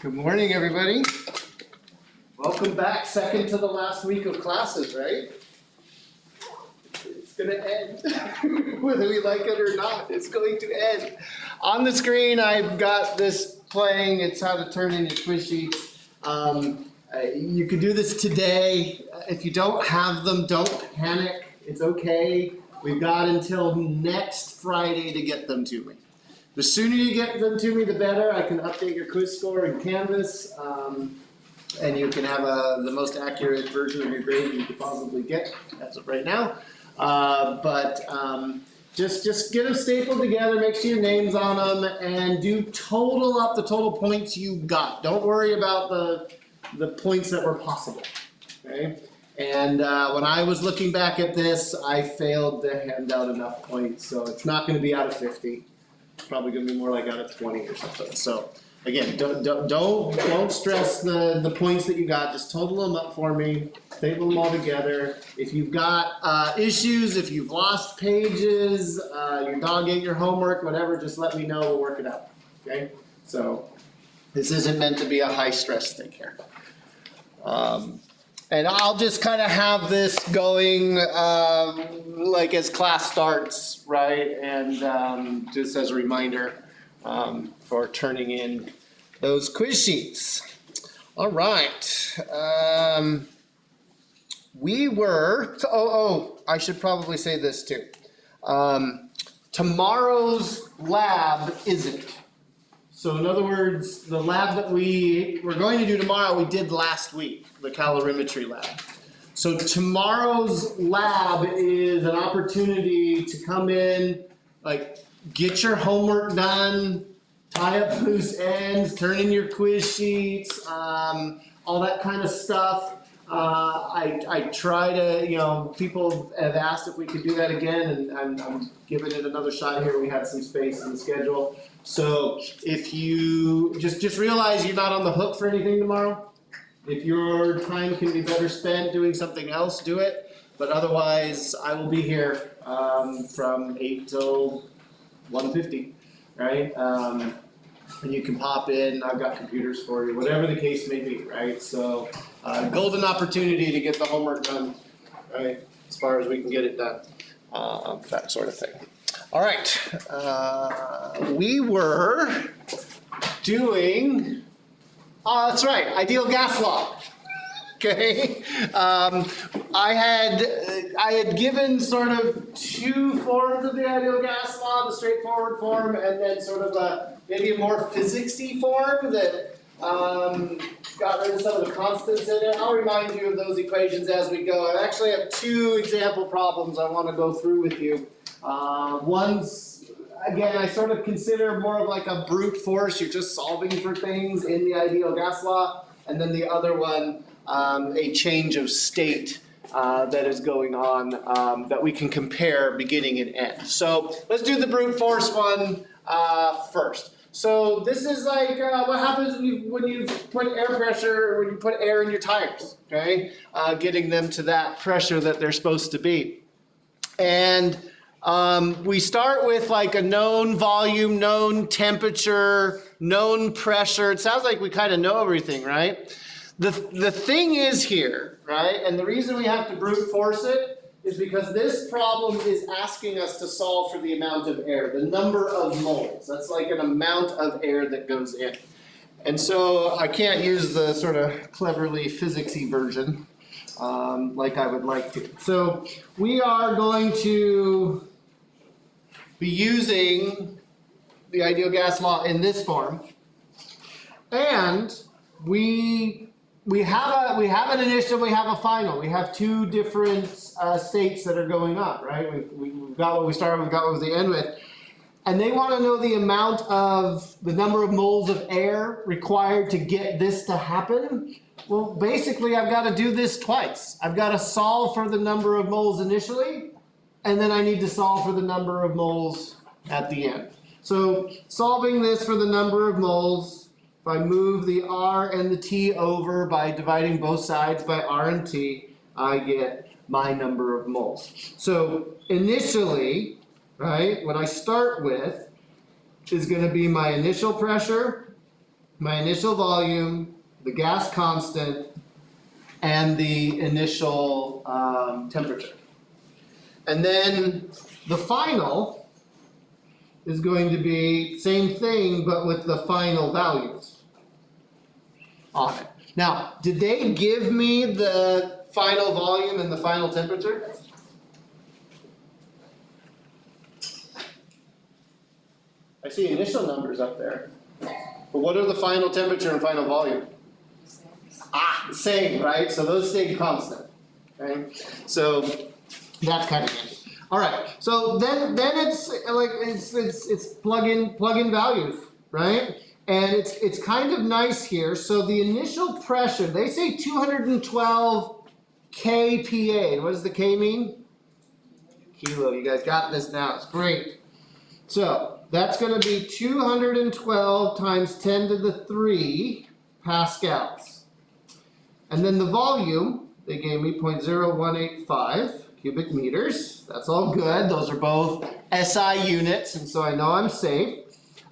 Good morning, everybody. Welcome back. Second to the last week of classes, right? It's going to end. Whether we like it or not, it's going to end. On the screen, I've got this playing. It's how to turn in your quiz sheets. You can do this today. If you don't have them, don't panic. It's okay. We've got until next Friday to get them to me. The sooner you get them to me, the better. I can update your quiz score in Canvas, and you can have the most accurate version of your grade you could possibly get as of right now. Just get them stapled together, make sure your name's on them, and do total up the total points you got. Don't worry about the points that were possible, okay? And when I was looking back at this, I failed to hand out enough points, so it's not going to be out of 50. It's probably going to be more like out of 20 or something. So again, don't stress the points that you got. Just total them up for me. Table them all together. If you've got issues, if you've lost pages, your dog ate your homework, whatever, just let me know. We'll work it out. Okay? So this isn't meant to be a high stress thing here. And I'll just kind of have this going like as class starts, right? And just as a reminder for turning in those quiz sheets. All right. I should probably say this too. Tomorrow's lab isn't. So in other words, the lab that we're going to do tomorrow, we did last week, the calorimetry lab. So tomorrow's lab is an opportunity to come in, like get your homework done, tie up loose ends, turn in your quiz sheets, all that kind of stuff. I try to, people have asked if we could do that again, and I'm giving it another shot here. We had some space in the schedule. So if you just realize you're not on the hook for anything tomorrow. If your time can be better spent doing something else, do it. But otherwise, I will be here from 8 till 1:50, right? And you can pop in. I've got computers for you, whatever the case may be, right? So golden opportunity to get the homework done, right? As far as we can get it done, that sort of thing. All right, we were doing, that's right, ideal gas law. Okay, I had given sort of two forms of the ideal gas law, the straightforward form, and then sort of maybe a more physicsy form that got rid of some of the constants in it. I'll remind you of those equations as we go. I actually have two example problems I want to go through with you. One's, again, I sort of consider more of like a brute force. You're just solving for things in the ideal gas law. And then the other one, a change of state that is going on that we can compare beginning and end. So let's do the brute force one first. So this is like what happens when you put air pressure, when you put air in your tires, okay? Getting them to that pressure that they're supposed to be. And we start with like a known volume, known temperature, known pressure. It sounds like we kind of know everything, right? The thing is here, right? And the reason we have to brute force it is because this problem is asking us to solve for the amount of air, the number of moles. That's like an amount of air that goes in. And so I can't use the sort of cleverly physicsy version like I would like to. So we are going to be using the ideal gas law in this form, and we have an initial, we have a final. We have two different states that are going on, right? We've got what we started with, got what we end with, and they want to know the amount of the number of moles of air required to get this to happen. Well, basically, I've got to do this twice. I've got to solve for the number of moles initially, and then I need to solve for the number of moles at the end. So solving this for the number of moles, if I move the R and the T over by dividing both sides by R and T, I get my number of moles. So initially, right, what I start with is going to be my initial pressure my initial volume, the gas constant, and the initial temperature. And then the final is going to be same thing, but with the final values on it. Now, did they give me the final volume and the final temperature? I see initial numbers up there. But what are the final temperature and final volume? Same, right? So those stay constant. Okay? So that's kind of handy. All right. So then it's like it's plug in values, right? And it's kind of nice here. So the initial pressure, they say 212 kPa. What does the K mean? Kilo. You guys got this now. It's great. So that's going to be 212 times 10 to the 3 pascals. And then the volume, they gave me 0.0185 cubic meters. That's all good. Those are both SI units, and so I know I'm safe.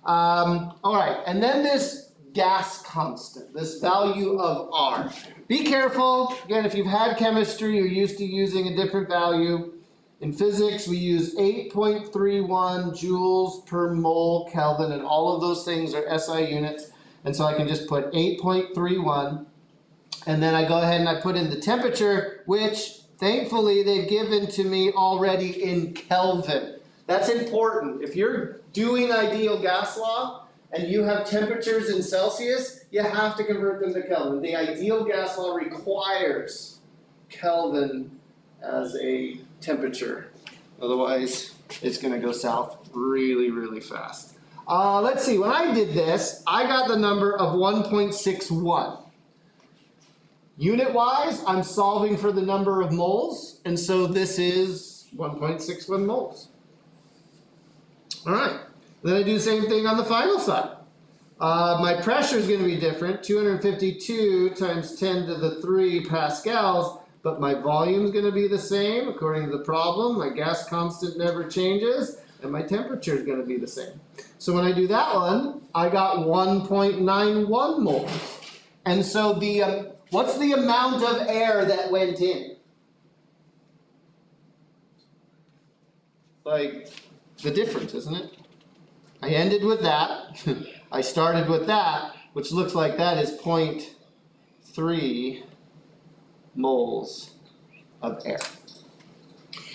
All right, and then this gas constant, this value of R. Be careful. Again, if you've had chemistry, you're used to using a different value. In physics, we use 8.31 joules per mole Kelvin, and all of those things are SI units. And so I can just put 8.31, and then I go ahead and I put in the temperature, which thankfully they've given to me already in Kelvin. That's important. If you're doing ideal gas law and you have temperatures in Celsius, you have to convert them to Kelvin. The ideal gas law requires Kelvin as a temperature. Otherwise, it's going to go south really, really fast. Let's see. When I did this, I got the number of 1.61. Unit-wise, I'm solving for the number of moles, and so this is 1.61 moles. All right. Then I do the same thing on the final side. My pressure is going to be different, 252 times 10 to the 3 pascals, but my volume is going to be the same according to the problem. My gas constant never changes, and my temperature is going to be the same. So when I do that one, I got 1.91 moles. And so what's the amount of air that went in? Like the difference, isn't it? I ended with that. I started with that, which looks like that is 0.3 moles of air.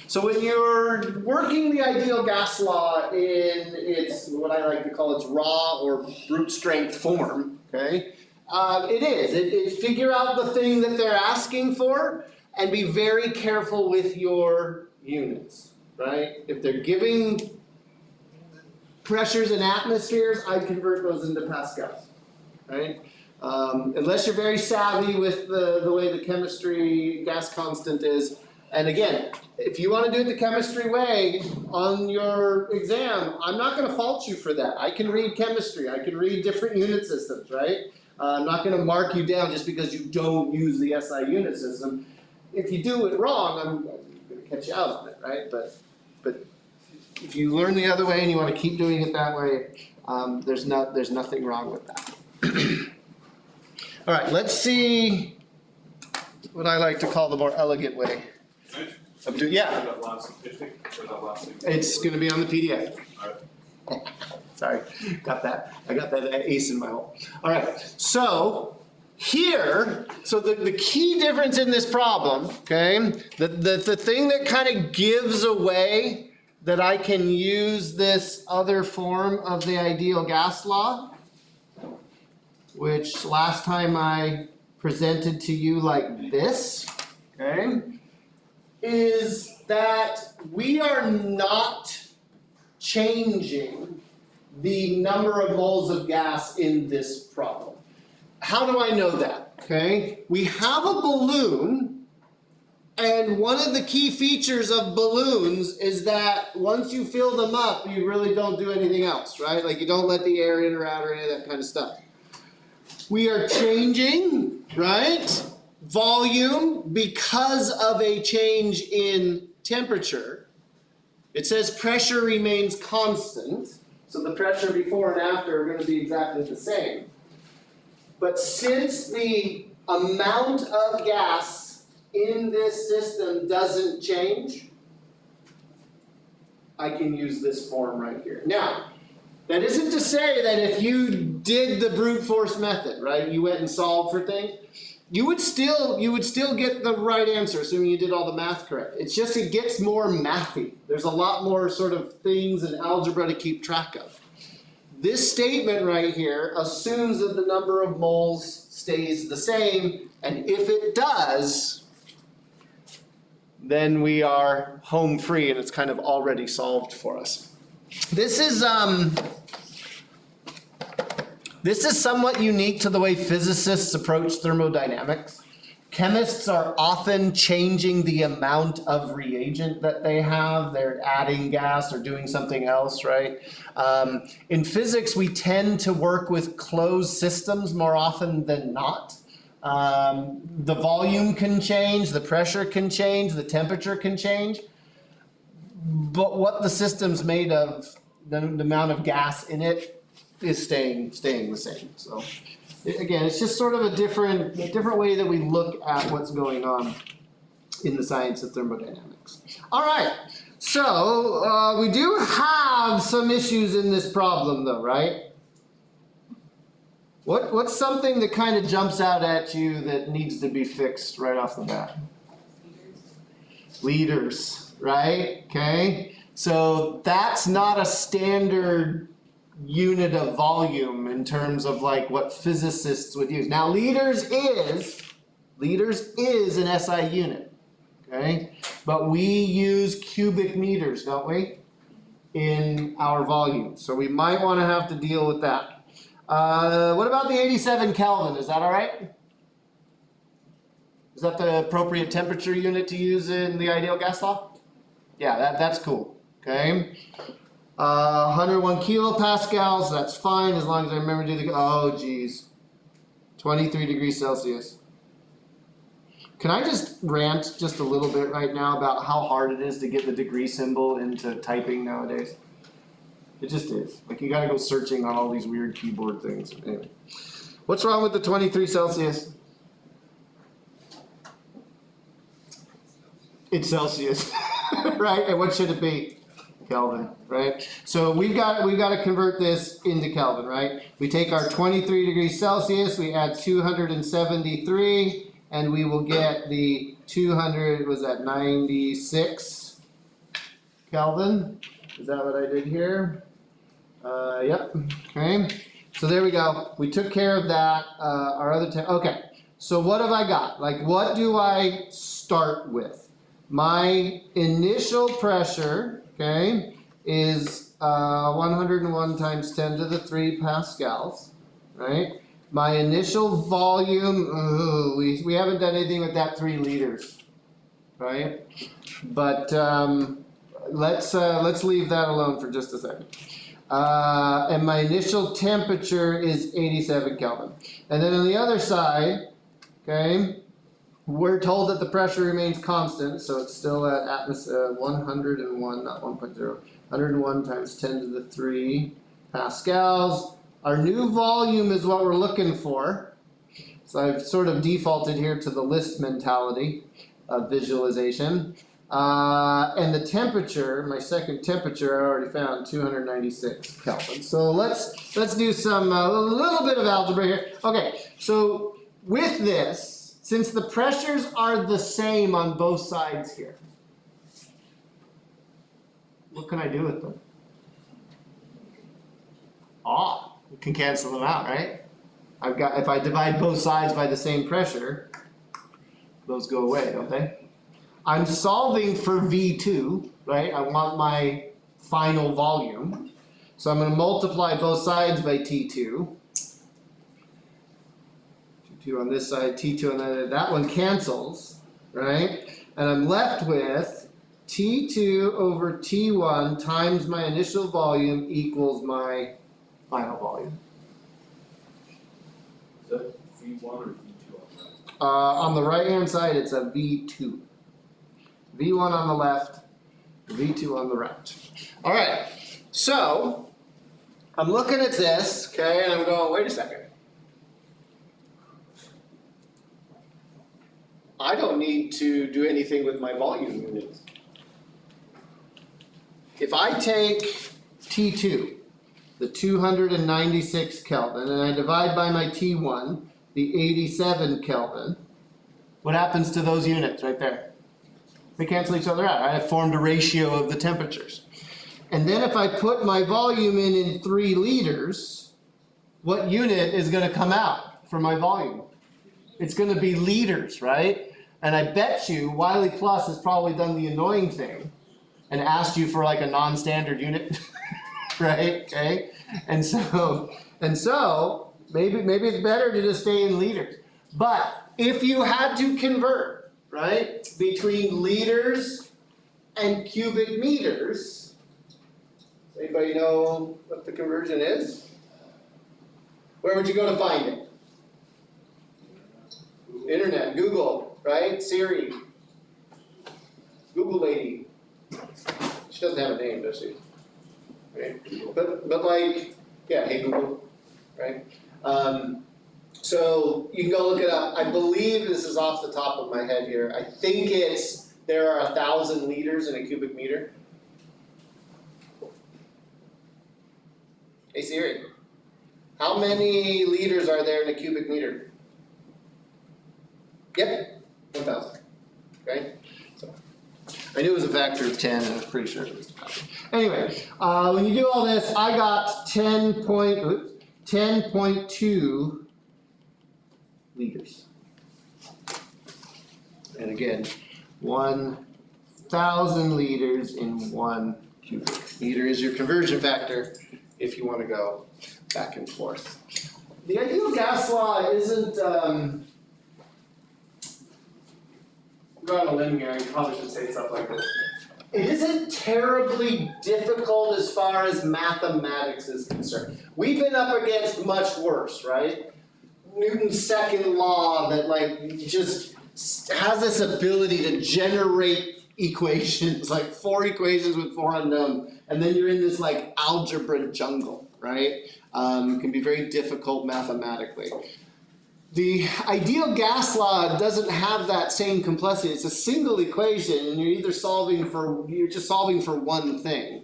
So when you're working the ideal gas law in its, what I like to call its raw or brute strength form, okay? It figure out the thing that they're asking for and be very careful with your units, right? If they're giving pressures in atmospheres, I convert those into pascals, right? Unless you're very savvy with the way the chemistry gas constant is. And again, if you want to do it the chemistry way on your exam, I'm not going to fault you for that. I can read chemistry. I can read different unit systems, right? I'm not going to mark you down just because you don't use the SI unit system. If you do it wrong, I'm going to catch you out on it, right? But if you learn the other way and you want to keep doing it that way, there's nothing wrong with that. All right, let's see what I like to call the more elegant way of doing. Yeah, it's going to be on the PDF. Sorry, got that. I got that ace in my hole. All right, so here, so the key difference in this problem, okay, the thing that kind of gives away that I can use this other form of the ideal gas law, which last time I presented to you like this, okay, is that we are not changing the number of moles of gas in this problem. How do I know that? Okay, we have a balloon, and one of the key features of balloons is that once you fill them up, you really don't do anything else, right? Like you don't let the air in or out or any of that kind of stuff. We are changing, right, volume because of a change in temperature. It says pressure remains constant, so the pressure before and after are going to be exactly the same. But since the amount of gas in this system doesn't change, I can use this form right here. Now, that isn't to say that if you did the brute force method, right, you went and solved for things, you would still get the right answer, assuming you did all the math correct. It's just it gets more mathy. There's a lot more sort of things in algebra to keep track of. This statement right here assumes that the number of moles stays the same, and if it does, then we are home free and it's kind of already solved for us. This is somewhat unique to the way physicists approach thermodynamics. Chemists are often changing the amount of reagent that they have. They're adding gas or doing something else, right? In physics, we tend to work with closed systems more often than not. The volume can change, the pressure can change, the temperature can change. But what the system's made of, the amount of gas in it, is staying the same. So again, it's just sort of a different way that we look at what's going on in the science of thermodynamics. All right, so we do have some issues in this problem though, right? What's something that kind of jumps out at you that needs to be fixed right off the bat? Liters, right? Okay, so that's not a standard unit of volume in terms of like what physicists would use. Now liters is an SI unit, okay? But we use cubic meters, don't we, in our volume. So we might want to have to deal with that. What about the 87 Kelvin? Is that all right? Is that the appropriate temperature unit to use in the ideal gas law? Yeah, that's cool, okay? 101 kilopascals, that's fine as long as I remember to do the, oh geez, 23 degrees Celsius. Can I just rant just a little bit right now about how hard it is to get the degree symbol into typing nowadays? It just is. Like you gotta go searching on all these weird keyboard things. Anyway. What's wrong with the 23 Celsius? It's Celsius, right? And what should it be? Kelvin, right? So we've got to convert this into Kelvin, right? We take our 23 degrees Celsius, we add 273, and we will get the 96 Kelvin. Is that what I did here? Yep. Okay. So there we go. We took care of that. Our other okay. So what have I got? Like, what do I start with? My initial pressure, okay, is 101 times 10 to the 3 pascals, right? My initial volume, we haven't done anything with that 3 liters, right? But let's leave that alone for just a second. And my initial temperature is 87 Kelvin. And then on the other side, okay, we're told that the pressure remains constant, so it's still at 101, not 1.0, 101 times 10 to the 3 pascals. Our new volume is what we're looking for. So I've sort of defaulted here to the list mentality of visualization. And the temperature, my second temperature, I already found 296 Kelvin. So let's do some a little bit of algebra here. Okay, so with this, since the pressures are the same on both sides here, what can I do with them? We can cancel them out, right? If I divide both sides by the same pressure, those go away, don't they? I'm solving for V2, right? I want my final volume. So I'm going to multiply both sides by T2. T2 on this side, T2 on the other. That one cancels, right? And I'm left with T2 over T1 times my initial volume equals my final volume. Is that V1 or V2 on that? On the right-hand side, it's a V2. V1 on the left, V2 on the right. All right, so I'm looking at this, okay, and I'm going, wait a second. I don't need to do anything with my volume units. If I take T2, the 296 Kelvin, and I divide by my T1, the 87 Kelvin, what happens to those units right there? They cancel each other out. I have formed a ratio of the temperatures. And then if I put my volume in 3 liters, what unit is going to come out for my volume? It's going to be liters, right? And I bet you Wiley Plus has probably done the annoying thing and asked you for like a non-standard unit, right? Okay, and so maybe it's better to just stay in liters. But if you had to convert, right, between liters and cubic meters, does anybody know what the conversion is? Where would you go to find it? Internet, Google, right? Siri. Google lady. She doesn't have a name, does she? Right? But like, yeah, hey Google, right? So you can go look it up. I believe this is off the top of my head here. I think there are 1,000 liters in a cubic meter. Hey Siri, how many liters are there in a cubic meter? Yep, 1,000. Okay, so I knew it was a factor of 10, and I was pretty sure it was 1,000. Anyway, when you do all this, I got 10.2 liters. And again, 1,000 liters in 1 cubic meter is your conversion factor if you want to go back and forth. The ideal gas law isn't, we're on a limb here, I probably should say stuff like this. It isn't terribly difficult as far as mathematics is concerned. We've been up against much worse, right? Newton's second law that like just has this ability to generate equations, like 4 equations with 4 unknowns, and then you're in this like algebra jungle, right? It can be very difficult mathematically. The ideal gas law doesn't have that same complexity. It's a single equation, and you're just solving for one thing.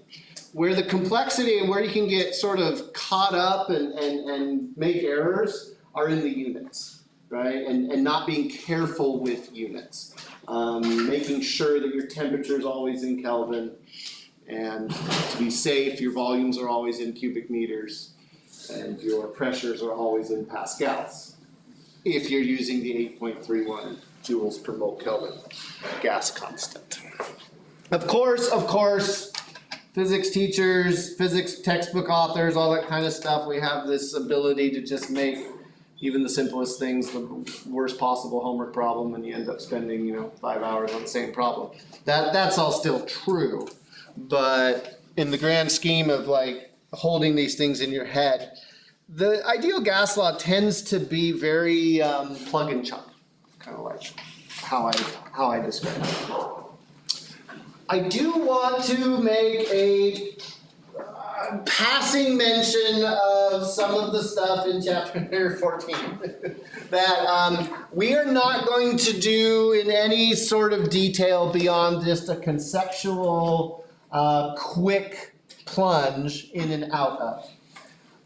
Where the complexity and where you can get sort of caught up and make errors are in the units, right? And not being careful with units. Making sure that your temperature is always in Kelvin, and to be safe, your volumes are always in cubic meters, and your pressures are always in pascals. If you're using the 8.31 joules per mole Kelvin gas constant. Of course, physics teachers, physics textbook authors, all that kind of stuff, we have this ability to just make even the simplest things the worst possible homework problem, and you end up spending 5 hours on the same problem. That's all still true, but in the grand scheme of like holding these things in your head, the ideal gas law tends to be very plug and chug, kind of like how I describe it. I do want to make a passing mention of some of the stuff in chapter 14 that we are not going to do in any sort of detail beyond just a conceptual quick plunge in and out of.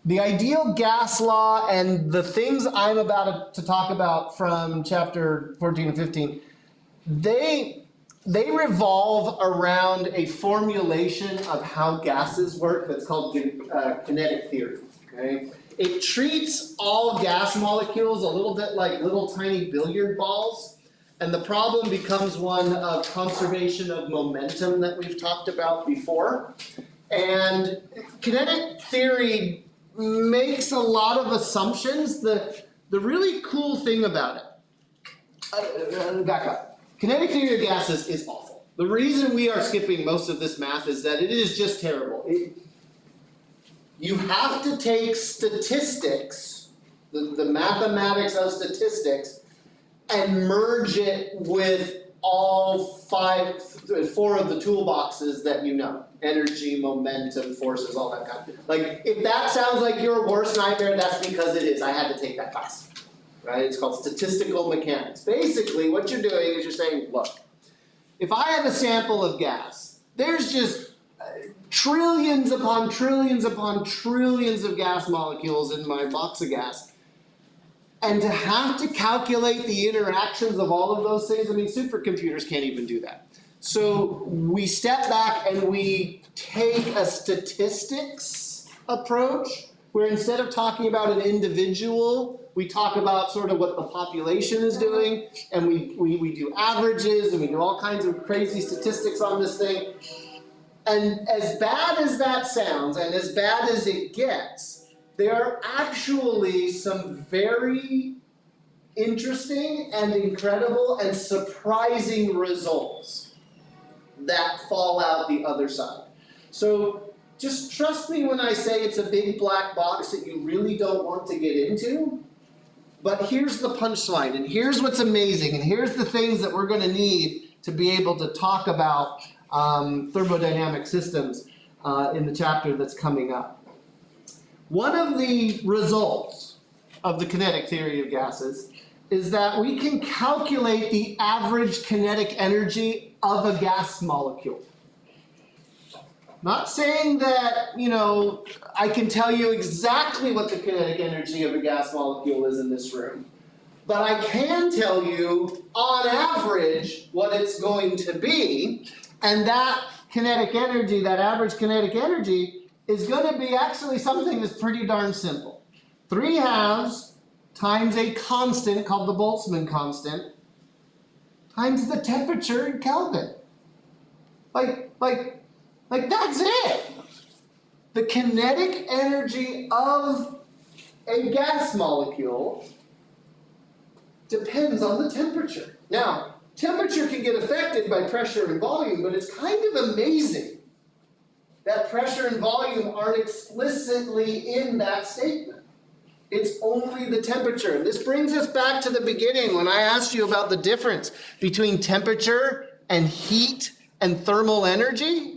The ideal gas law and the things I'm about to talk about from chapter 14 and 15, they revolve around a formulation of how gases work that's called kinetic theory. Okay? It treats all gas molecules a little bit like little tiny billiard balls, and the problem becomes one of conservation of momentum that we've talked about before. And kinetic theory makes a lot of assumptions. The really cool thing about it, back up. Kinetic theory of gases is awful. The reason we are skipping most of this math is that it is just terrible. You have to take statistics, the mathematics of statistics, and merge it with all 4 of the toolboxes that you know. Energy, momentum, forces, all that kind of thing. Like, if that sounds like your worst nightmare, that's because it is. I had to take that class. right? It's called statistical mechanics. Basically, what you're doing is you're saying, look, if I have a sample of gas, there's just trillions upon trillions upon trillions of gas molecules in my box of gas. And to have to calculate the interactions of all of those things, I mean, supercomputers can't even do that. So we step back and we take a statistics approach, where instead of talking about an individual, we talk about sort of what the population is doing, and we do averages, and we do all kinds of crazy statistics on this thing. And as bad as that sounds, and as bad as it gets, there are actually some very interesting and incredible and surprising results that fall out the other side. So just trust me when I say it's a big black box that you really don't want to get into. But here's the punchline, and here's what's amazing, and here's the things that we're going to need to be able to talk about thermodynamic systems in the chapter that's coming up. One of the results of the kinetic theory of gases is that we can calculate the average kinetic energy of a gas molecule. Not saying that, I can tell you exactly what the kinetic energy of a gas molecule is in this room, but I can tell you, on average, what it's going to be, and that kinetic energy, that average kinetic energy, is going to be actually something that's pretty darn simple. 3/2 times a constant called the Boltzmann constant times the temperature in Kelvin. Like that's it. The kinetic energy of a gas molecule depends on the temperature. Now, temperature can get affected by pressure and volume, but it's kind of amazing that pressure and volume aren't explicitly in that statement. It's only the temperature. And this brings us back to the beginning when I asked you about the difference between temperature and heat and thermal energy.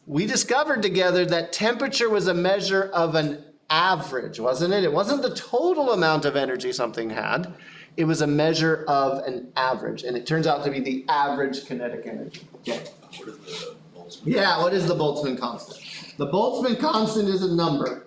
We discovered together that temperature was a measure of an average, wasn't it? It wasn't the total amount of energy something had. It was a measure of an average. And it turns out to be the average kinetic energy. Okay. What is the Boltzmann constant? The Boltzmann constant is a number.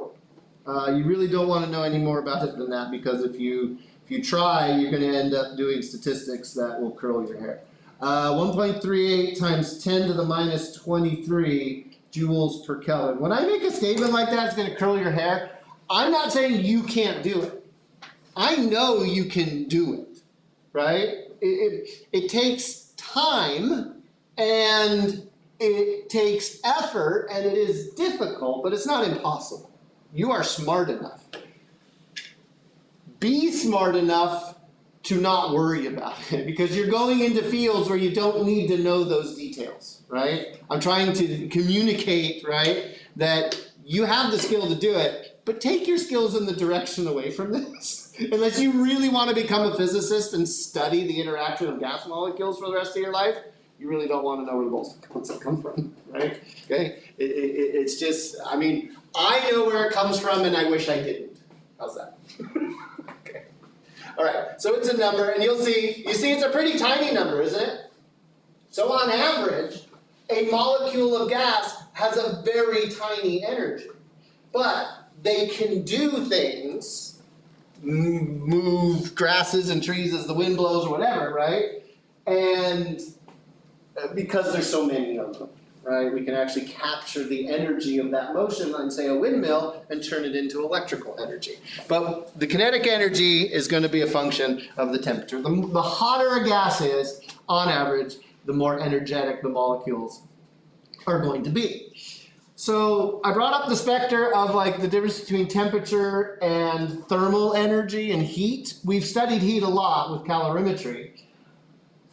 You really don't want to know any more about it than that, because if you try, you're going to end up doing statistics that will curl your hair. 1.38 times 10 to the minus 23 joules per Kelvin. When I make a statement like that, it's going to curl your hair. I'm not saying you can't do it. I know you can do it, right? It takes time, and it takes effort, and it is difficult, but it's not impossible. You are smart enough. Be smart enough to not worry about it, because you're going into fields where you don't need to know those details, right? I'm trying to communicate, right, that you have the skill to do it, but take your skills in the direction away from this. Unless you really want to become a physicist and study the interaction of gas molecules for the rest of your life, you really don't want to know where the Boltzmann constant comes from, right? Okay, it's just, I know where it comes from, and I wish I didn't. How's that? Okay. All right, so it's a number, and you see it's a pretty tiny number, isn't it? So on average, a molecule of gas has a very tiny energy, but they can do things, move grasses and trees as the wind blows or whatever, right? And because there's so many of them, right? We can actually capture the energy of that motion on, say, a windmill and turn it into electrical energy. But the kinetic energy is going to be a function of the temperature. The hotter a gas is, on average, the more energetic the molecules are going to be. So I brought up the specter of the difference between temperature and thermal energy and heat. We've studied heat a lot with calorimetry.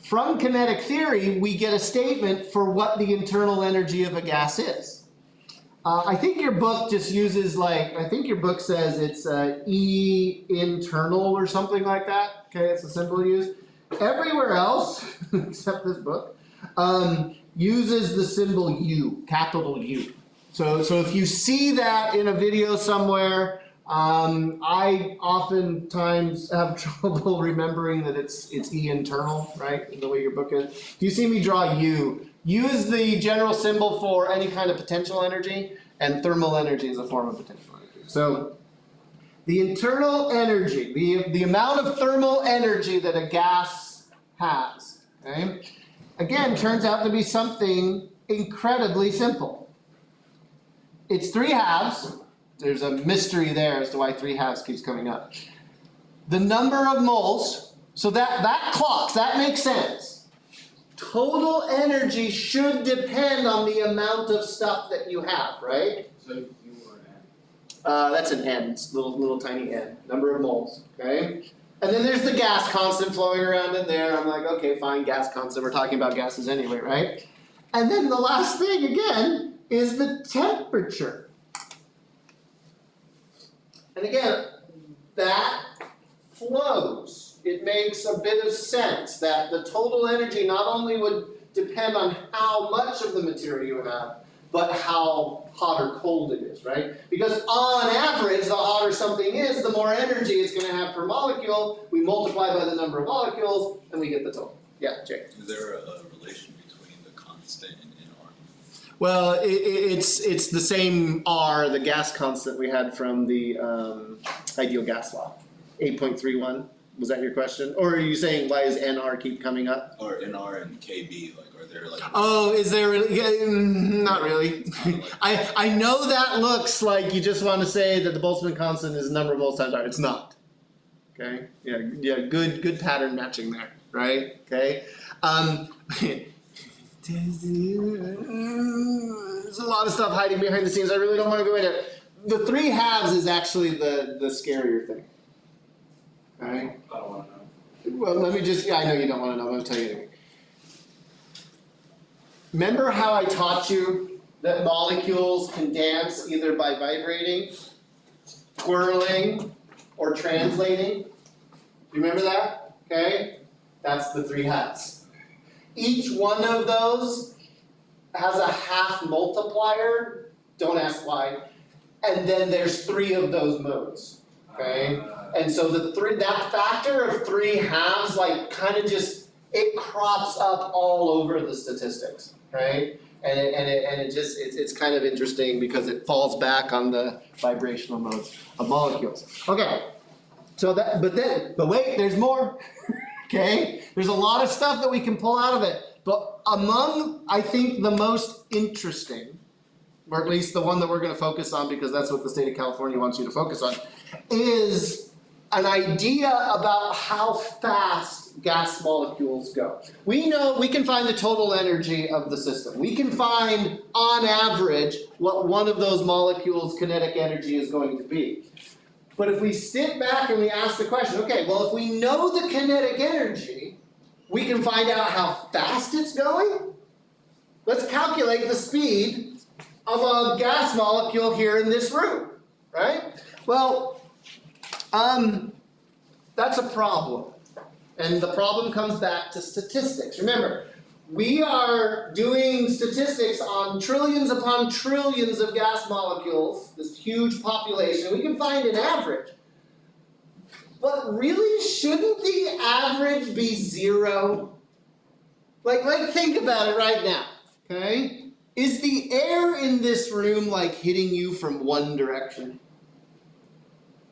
From kinetic theory, we get a statement for what the internal energy of a gas is. I think your book just uses I think your book says it's E internal or something like that. Okay, it's a symbol used. Everywhere else, except this book, uses the symbol U, capital U. So if you see that in a video somewhere, I oftentimes have trouble remembering that it's E internal, right? In the way your book is. If you see me draw U, U is the general symbol for any kind of potential energy, and thermal energy is a form of potential energy. So the internal energy, the amount of thermal energy that a gas has, okay, again, turns out to be something incredibly simple. It's 3 halves. There's a mystery there as to why 3 halves keeps coming up. The number of moles, so that clocks, that makes sense. Total energy should depend on the amount of stuff that you have, right? So you were at. That's an n, it's little tiny n, number of moles, okay? And then there's the gas constant flowing around in there. I'm like, okay, fine, gas constant, we're talking about gases anyway, right? And then the last thing, again, is the temperature. And again, that flows. It makes a bit of sense that the total energy not only would depend on how much of the material you have, but how hot or cold it is, right? Because on average, the hotter something is, the more energy it's going to have per molecule. We multiply by the number of molecules, and we get the total. Yeah, Jay. Is there a relation between the constant and R? Well, it's the same R, the gas constant we had from the ideal gas law, 8.31. Was that your question? Or are you saying why does NR keep coming up? Or NR and KB, like, are there like? Oh, is there? Yeah, not really. I know that looks like you just want to say that the Boltzmann constant is the number of moles times R. It's not. Okay. Yeah. Good pattern matching there, right? Okay. There's a lot of stuff hiding behind the scenes. I really don't want to go into it. The 3 halves is actually the scarier thing. Alright? I don't wanna know. Well, let me just, I know you don't want to know, I'm going to tell you anyway. Remember how I taught you that molecules can dance either by vibrating, twirling, or translating? You remember that? Okay? That's the 3 halves. Each one of those has a half multiplier, don't ask why, and then there's 3 of those modes, okay? And so that factor of 3 halves, like, kind of just, it crops up all over the statistics, right? And it's kind of interesting because it falls back on the vibrational modes of molecules. Okay, so but wait, there's more. Okay? There's a lot of stuff that we can pull out of it. But among, I think, the most interesting, or at least the one that we're going to focus on because that's what the state of California wants you to focus on, is an idea about how fast gas molecules go. We know we can find the total energy of the system. We can find, on average, what one of those molecules' kinetic energy is going to be. But if we step back and we ask the question, okay, well, if we know the kinetic energy, we can find out how fast it's going? Let's calculate the speed of a gas molecule here in this room, right? Well, that's a problem. And the problem comes back to statistics. Remember, we are doing statistics on trillions upon trillions of gas molecules, this huge population. We can find an average. But really, shouldn't the average be 0? Like think about it right now, okay? Is the air in this room like hitting you from one direction?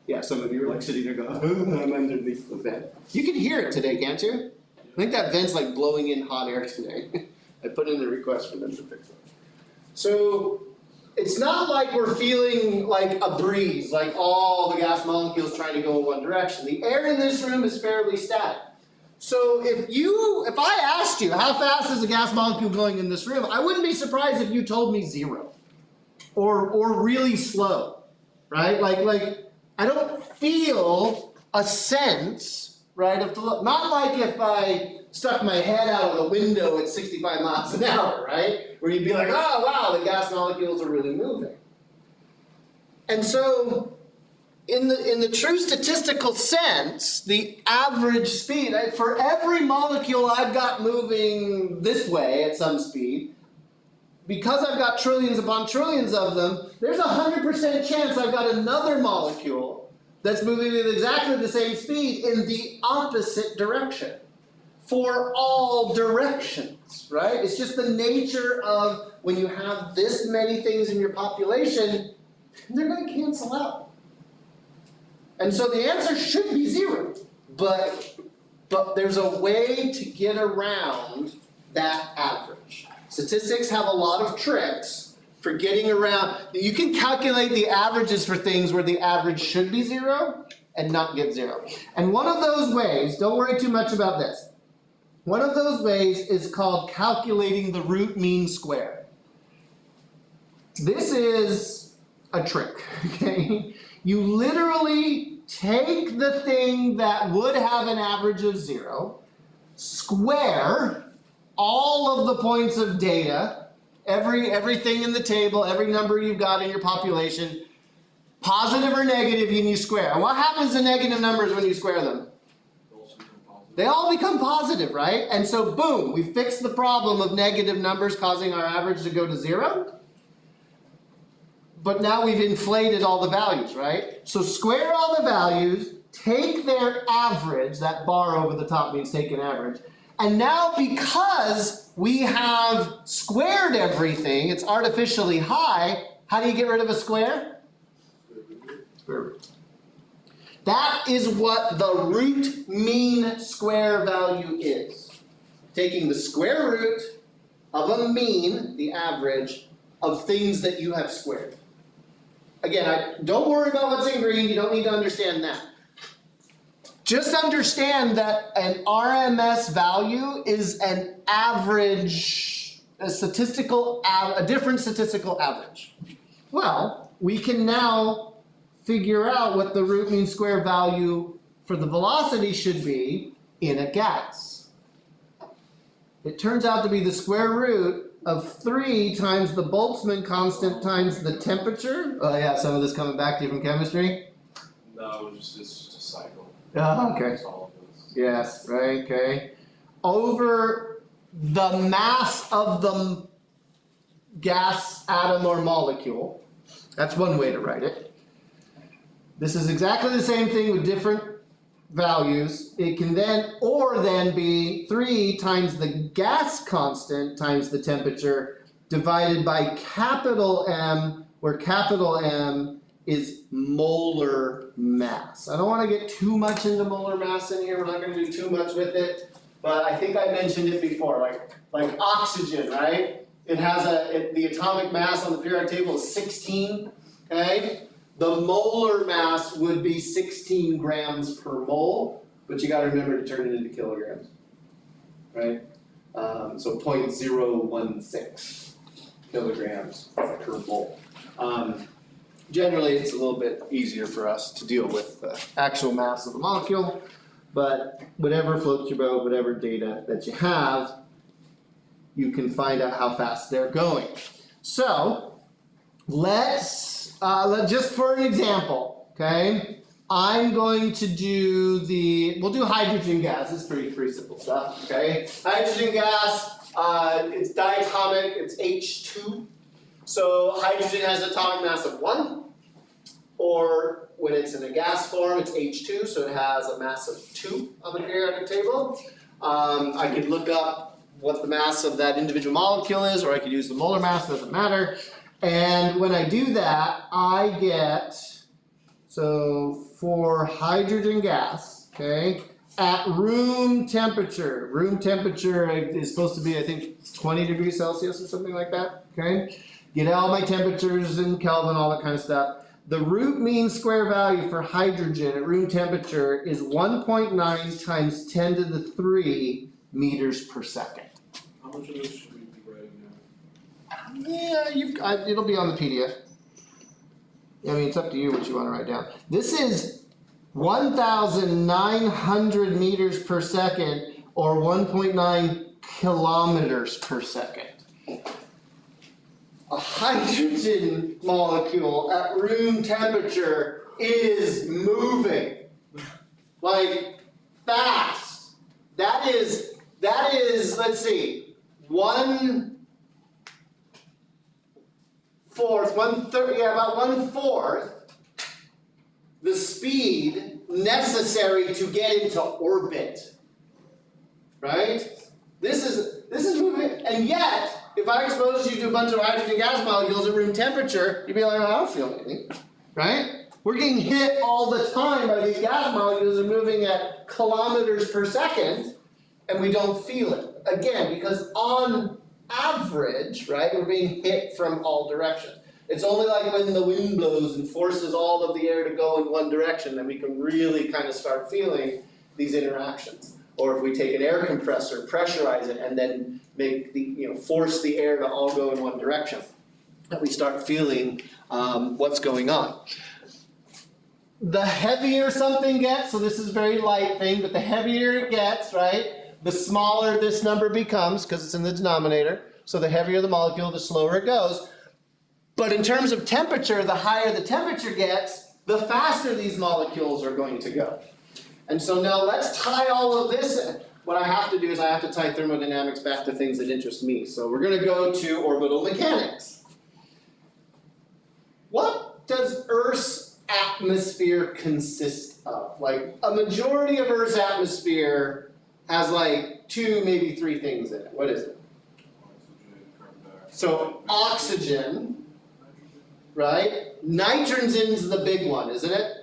Yeah, some of you are like sitting there going, oh, I'm underneath the vent. You can hear it today, can't you? I think that vent's like blowing in hot air today. I put in a request for them to fix it. So it's not like we're feeling like a breeze, like all the gas molecules trying to go in one direction. The air in this room is fairly static. So if I asked you how fast is a gas molecule going in this room, I wouldn't be surprised if you told me 0 or really slow, right? Like I don't feel a sense, right, of the look. Not like if I stuck my head out of the window at 65 miles an hour, right? Where you'd be like, oh, wow, the gas molecules are really moving. And so, in the true statistical sense, the average speed, for every molecule I've got moving this way at some speed, because I've got trillions upon trillions of them, there's 100% chance I've got another molecule that's moving at exactly the same speed in the opposite direction. For all directions, right? It's just the nature of when you have this many things in your population, they're going to cancel out. And so the answer should be 0, but there's a way to get around that average. Statistics have a lot of tricks for getting around. You can calculate the averages for things where the average should be 0 and not get 0. And one of those ways, don't worry too much about this, one of those ways is called calculating the root mean square. This is a trick, okay? You literally take the thing that would have an average of 0, square all of the points of data, everything in the table, every number you've got in your population, positive or negative, and you square. And what happens to negative numbers when you square them? They all become positive, right? And so boom, we fixed the problem of negative numbers causing our average to go to 0. But now we've inflated all the values, right? So square all the values, take their average, that bar over the top means take an average, and now because we have squared everything, it's artificially high, how do you get rid of a square? Square root. That is what the root mean square value is. Taking the square root of a mean, the average, of things that you have squared. Again, don't worry about what's in green, you don't need to understand that. Just understand that an RMS value is an average, a different statistical average. Well, we can now figure out what the root mean square value for the velocity should be in a gas. It turns out to be the square root of 3 times the Boltzmann constant times the temperature. Oh yeah, some of this coming back to you from chemistry? No, it's just a cycle. Oh, okay. That's all of this. Yes, right, okay. Over the mass of the gas atom or molecule. That's one way to write it. This is exactly the same thing with different values. It can then be 3 times the gas constant times the temperature divided by capital M, where capital M is molar mass. I don't want to get too much into molar mass in here. We're not going to do too much with it, but I think I mentioned it before. Like oxygen, right? It has the atomic mass on the periodic table is 16. Okay. The molar mass would be 16 grams per mole, but you got to remember to turn it into kilograms, right? So 0.016 kilograms per mole. Generally, it's a little bit easier for us to deal with the actual mass of the molecule, but whatever floats your boat, whatever data that you have, you can find out how fast they're going. So let's just for an example, okay? I'm going to do we'll do hydrogen gas. It's pretty simple stuff, okay? Hydrogen gas, it's diatomic, it's H2. So hydrogen has an atomic mass of 1, or when it's in a gas form, it's H2, so it has a mass of 2 on the periodic table. I could look up what the mass of that individual molecule is, or I could use the molar mass, doesn't matter. And when I do that, I get, so for hydrogen gas, okay, at room temperature is supposed to be, I think, 20 degrees Celsius or something like that, okay? Get all my temperatures in Kelvin, all that kind of stuff. The root mean square value for hydrogen at room temperature is 1.9 times 10 to the 3 meters per second. How much of this should we be writing down? Yeah, it'll be on the PDF. I mean, it's up to you what you want to write down. This is 1,900 meters per second, or 1.9 kilometers per second. A hydrogen molecule at room temperature is moving like fast. That is, let's see, 1 about 1/4 the speed necessary to get into orbit. Right? This is moving, and yet, if I expose you to a bunch of hydrogen gas molecules at room temperature, you'd be like, oh, I don't feel anything. Right? We're getting hit all the time by these gas molecules that are moving at kilometers per second, and we don't feel it. Again, because on average, right, we're being hit from all directions. It's only like when the wind blows and forces all of the air to go in one direction that we can really kind of start feeling these interactions. Or if we take an air compressor, pressurize it, and then force the air to all go in one direction, that we start feeling what's going on. The heavier something gets, so this is a very light thing, but the heavier it gets, right, the smaller this number becomes because it's in the denominator. So the heavier the molecule, the slower it goes. But in terms of temperature, the higher the temperature gets, the faster these molecules are going to go. And so now let's tie all of this in. What I have to do is I have to tie thermodynamics back to things that interest me. So we're going to go to orbital mechanics. What does Earth's atmosphere consist of? Like, a majority of Earth's atmosphere has like 2, maybe 3 things in it. What is it? Oxygen, carbon dioxide. So oxygen, right? Nitrogen's the big one, isn't it?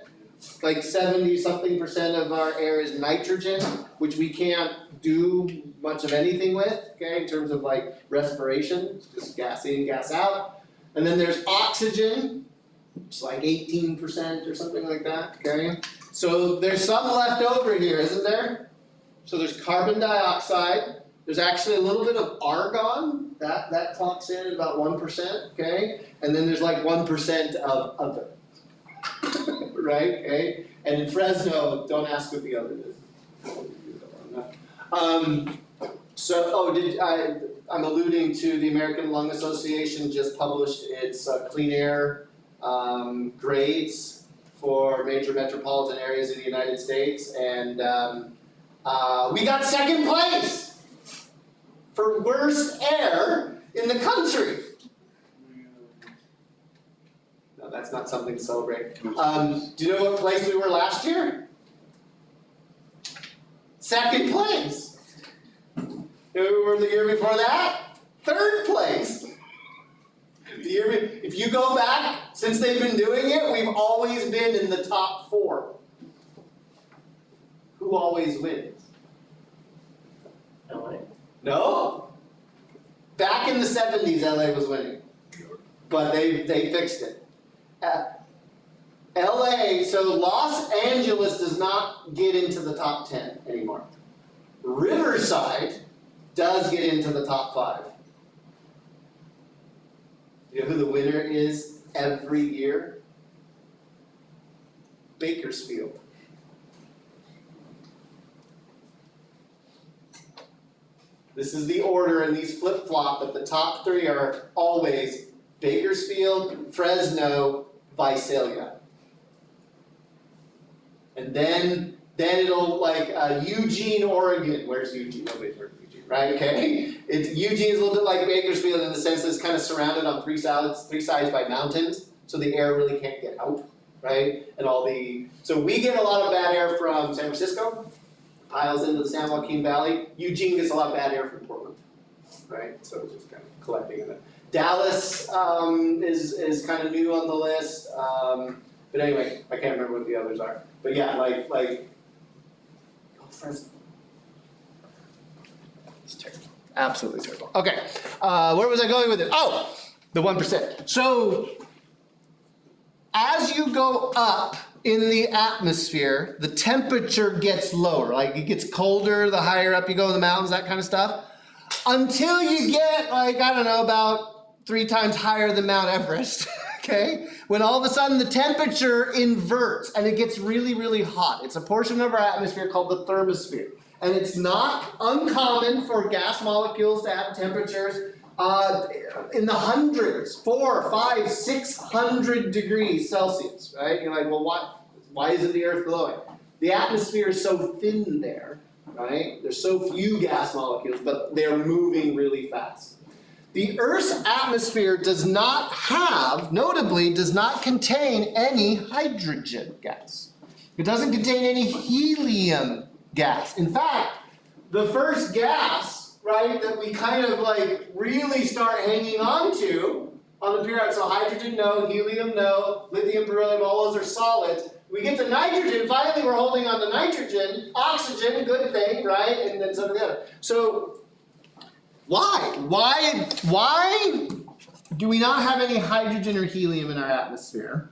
Like 70-something% of our air is nitrogen, which we can't do much of anything with, okay, in terms of like respiration. It's just gas in, gas out. And then there's oxygen, which is like 18% or something like that, okay? So there's some left over here, isn't there? So there's carbon dioxide. There's actually a little bit of argon, that clocks in at about 1%, okay? And then there's like 1% of other, right, okay? And in Fresno, don't ask what the other is. I'm alluding to the American Lung Association just published its clean air grades for major metropolitan areas in the United States, and we got second place for worst air in the country. No, that's not something to celebrate. Do you know what place we were last year? Second place. You know who we were the year before that? Third place. If you go back, since they've been doing it, we've always been in the top 4. Who always wins? LA. No? Back in the 70s, LA was winning. But they fixed it. LA, so Los Angeles does not get into the top 10 anymore. Riverside does get into the top 5. You know who the winner is every year? Bakersfield. This is the order, and these flip-flop, but the top 3 are always Bakersfield, Fresno, Visalia. And then it'll like Eugene, Oregon. Where's Eugene? Nobody's heard of Eugene, right? Okay. Eugene's a little bit like Bakersfield in the sense that it's kind of surrounded on 3 sides by mountains, so the air really can't get out, right? So we get a lot of bad air from San Francisco, piles into the San Joaquin Valley. Eugene gets a lot of bad air from Portland, right? So it's just kind of collecting in it. Dallas is kind of new on the list, but anyway, I can't remember what the others are. But yeah, like oh, Fresno. It's terrible, absolutely terrible. Okay, where was I going with it? Oh, the 1%. So as you go up in the atmosphere, the temperature gets lower. Like it gets colder the higher up you go in the mountains, that kind of stuff, until you get like, I don't know, about 3 times higher than Mount Everest, okay? When all of a sudden the temperature inverts and it gets really, really hot. It's a portion of our atmosphere called the thermosphere. And it's not uncommon for gas molecules to have temperatures in the hundreds, 400, 500, 600 degrees Celsius, right? You're like, well, why isn't the Earth glowing? The atmosphere is so thin there, right? There's so few gas molecules, but they're moving really fast. The Earth's atmosphere does not have, notably, does not contain any hydrogen gas. It doesn't contain any helium gas. In fact, the first gas, right, that we kind of like really start hanging on to on the periodic, so hydrogen no, helium no, lithium, beryllium, all those are solids. We get to nitrogen, finally we're holding on to nitrogen, oxygen, good thing, right, and then some of the other. So, why? Why do we not have any hydrogen or helium in our atmosphere?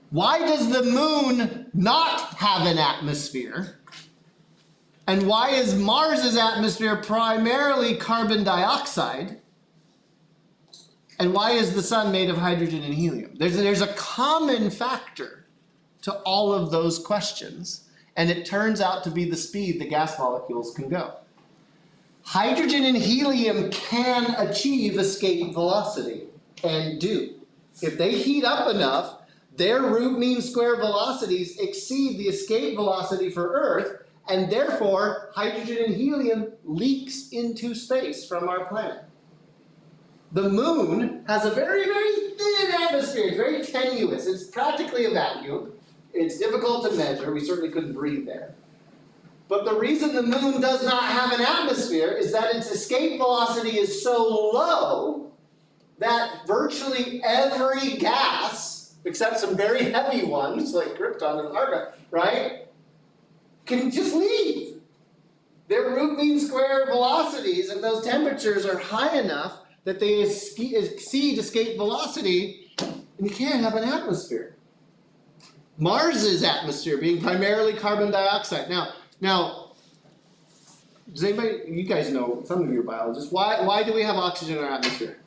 Why does the moon not have an atmosphere? And why is Mars's atmosphere primarily carbon dioxide? And why is the sun made of hydrogen and helium? There's a common factor to all of those questions, and it turns out to be the speed the gas molecules can go. Hydrogen and helium can achieve escape velocity, and do. If they heat up enough, their root mean square velocities exceed the escape velocity for Earth, and therefore hydrogen and helium leaks into space from our planet. The moon has a very, very thin atmosphere. It's very tenuous. It's practically a vacuum. It's difficult to measure. We certainly couldn't breathe there. But the reason the moon does not have an atmosphere is that its escape velocity is so low that virtually every gas, except some very heavy ones like krypton and argon, right, can just leave. Their root mean square velocities at those temperatures are high enough that they exceed escape velocity, and you can't have an atmosphere. Mars's atmosphere being primarily carbon dioxide. Now, does anybody, you guys know, some of you are biologists, why do we have oxygen in our atmosphere?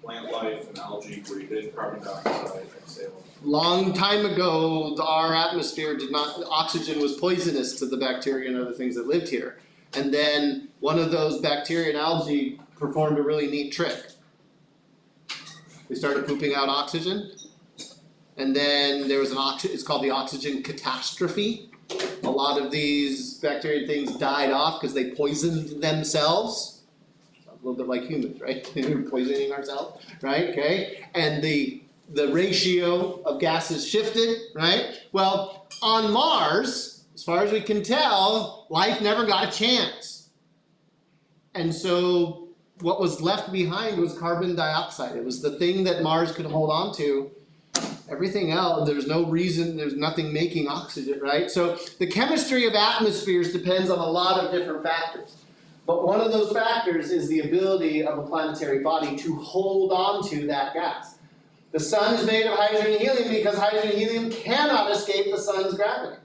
Plant life and algae breathe in carbon dioxide, exhale. Long time ago, our atmosphere did not, oxygen was poisonous to the bacteria and other things that lived here. And then one of those bacteria and algae performed a really neat trick. They started pooping out oxygen. And then there was it's called the oxygen catastrophe. A lot of these bacteria things died off because they poisoned themselves. A little bit like humans, right? We're poisoning ourselves, right? Okay. And the ratio of gases shifted, right? Well, on Mars, as far as we can tell, life never got a chance. And so what was left behind was carbon dioxide. It was the thing that Mars could hold on to. Everything else, there's no reason, there's nothing making oxygen, right? So the chemistry of atmospheres depends on a lot of different factors. But one of those factors is the ability of a planetary body to hold on to that gas. The sun is made of hydrogen and helium because hydrogen and helium cannot escape the sun's gravity.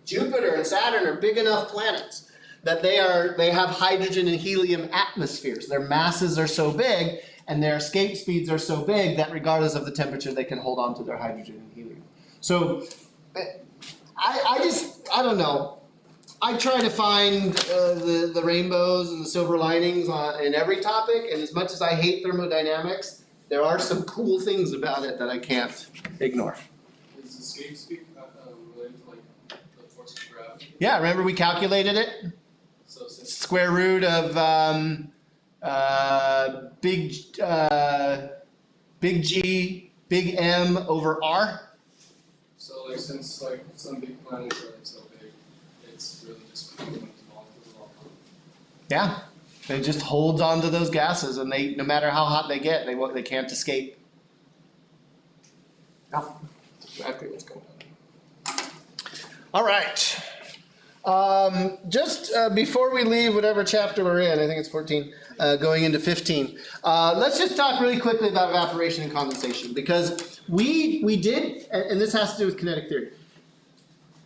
Jupiter and Saturn are big enough planets that they have hydrogen and helium atmospheres. Their masses are so big and their escape speeds are so big that regardless of the temperature, they can hold on to their hydrogen and helium. So I don't know. I try to find the rainbows and the silver linings in every topic, and as much as I hate thermodynamics, there are some cool things about it that I can't ignore. Is escape speed related to like the force of gravity? Yeah, remember we calculated it? So since Square root of big G, big M over R. So like since like some big planets are like so big, it's really just molecules all around. Yeah, it just holds on to those gases, and they, no matter how hot they get, they can't escape. Yeah, that's exactly what's going on. All right. Just before we leave whatever chapter we're in, I think it's 14, going into 15, let's just talk really quickly about evaporation and condensation, because we did, and this has to do with kinetic theory,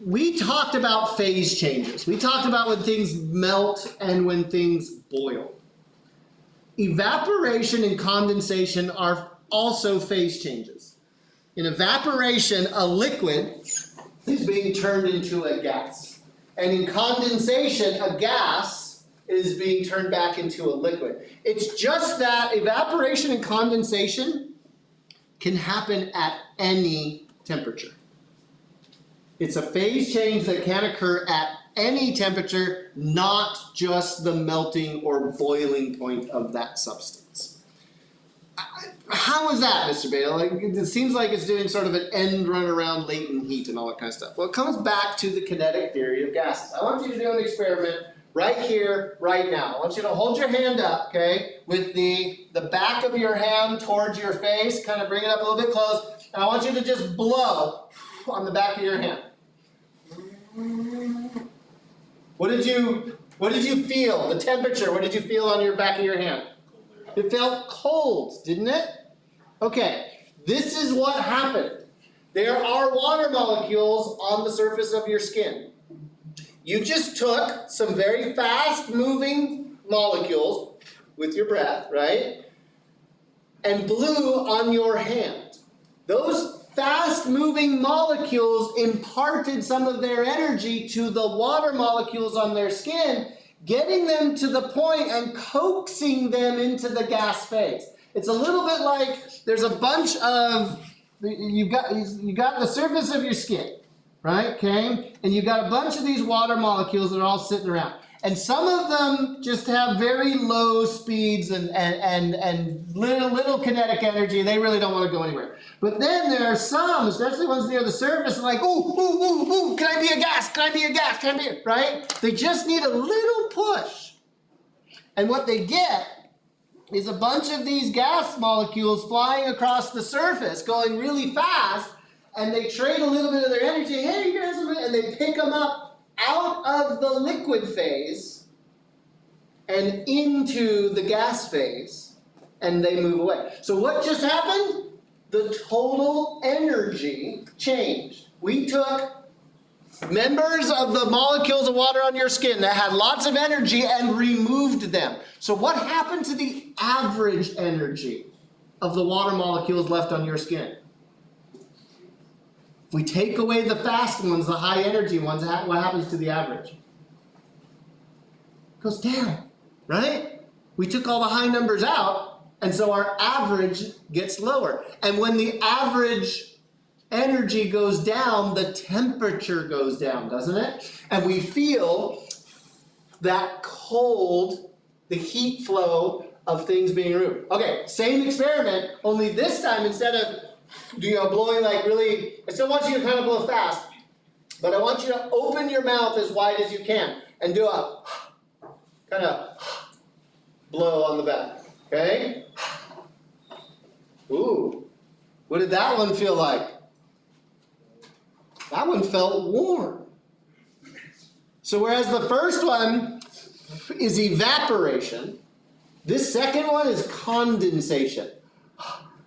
we talked about phase changes. We talked about when things melt and when things boil. Evaporation and condensation are also phase changes. In evaporation, a liquid is being turned into a gas. And in condensation, a gas is being turned back into a liquid. It's just that evaporation and condensation can happen at any temperature. It's a phase change that can occur at any temperature, not just the melting or boiling point of that substance. How is that, Mr. Bale? Like, it seems like it's doing sort of an end run around latent heat and all that kind of stuff. Well, it comes back to the kinetic theory of gases. I want you to do an experiment right here, right now. I want you to hold your hand up, okay, with the back of your hand towards your face, kind of bring it up a little bit close, and I want you to just blow on the back of your hand. What did you feel? The temperature, what did you feel on your back of your hand? It felt cold, didn't it? Okay, this is what happened. There are water molecules on the surface of your skin. You just took some very fast moving molecules with your breath, right? And blew on your hand. Those fast moving molecules imparted some of their energy to the water molecules on their skin, getting them to the point and coaxing them into the gas phase. It's a little bit like there's a bunch of, you've got the surface of your skin, right, okay? And you've got a bunch of these water molecules that are all sitting around. And some of them just have very low speeds and little kinetic energy. They really don't want to go anywhere. But then there are some, especially ones near the surface, like, ooh, can I be a gas? Can I be a gas? Can I be a, right? They just need a little push. And what they get is a bunch of these gas molecules flying across the surface, going really fast, and they trade a little bit of their energy. Hey, you guys, and they pick them up out of the liquid phase and into the gas phase, and they move away. So what just happened? The total energy changed. We took members of the molecules of water on your skin that had lots of energy and removed them. So what happened to the average energy of the water molecules left on your skin? If we take away the fast ones, the high energy ones, what happens to the average? It goes down, right? We took all the high numbers out, and so our average gets lower. And when the average energy goes down, the temperature goes down, doesn't it? And we feel that cold, the heat flow of things being removed. Okay, same experiment, only this time instead of blowing like really, I still want you to kind of blow fast, but I want you to open your mouth as wide as you can and do a kind of blow on the back, okay? Ooh, what did that one feel like? That one felt warm. So whereas the first one is evaporation, this second one is condensation.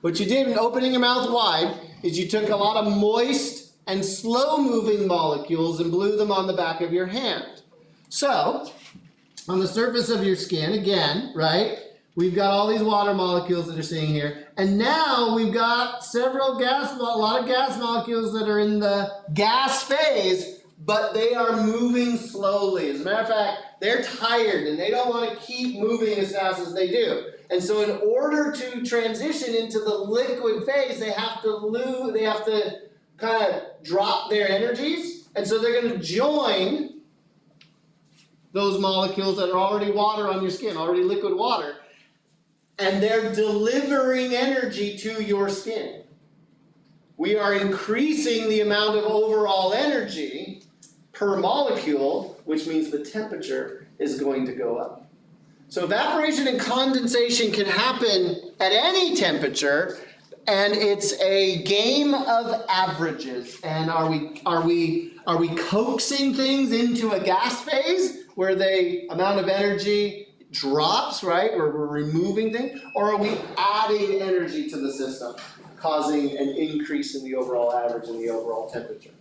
What you did in opening your mouth wide is you took a lot of moist and slow-moving molecules and blew them on the back of your hand. So, on the surface of your skin, again, right, we've got all these water molecules that are sitting here, and now we've got a lot of gas molecules that are in the gas phase, but they are moving slowly. As a matter of fact, they're tired and they don't want to keep moving as fast as they do. And so in order to transition into the liquid phase, they have to kind of drop their energies. And so they're going to join those molecules that are already water on your skin, already liquid water, and they're delivering energy to your skin. We are increasing the amount of overall energy per molecule, which means the temperature is going to go up. So evaporation and condensation can happen at any temperature, and it's a game of averages. And are we coaxing things into a gas phase where the amount of energy drops, right? Where we're removing things, or are we adding energy to the system, causing an increase in the overall average and the overall temperature?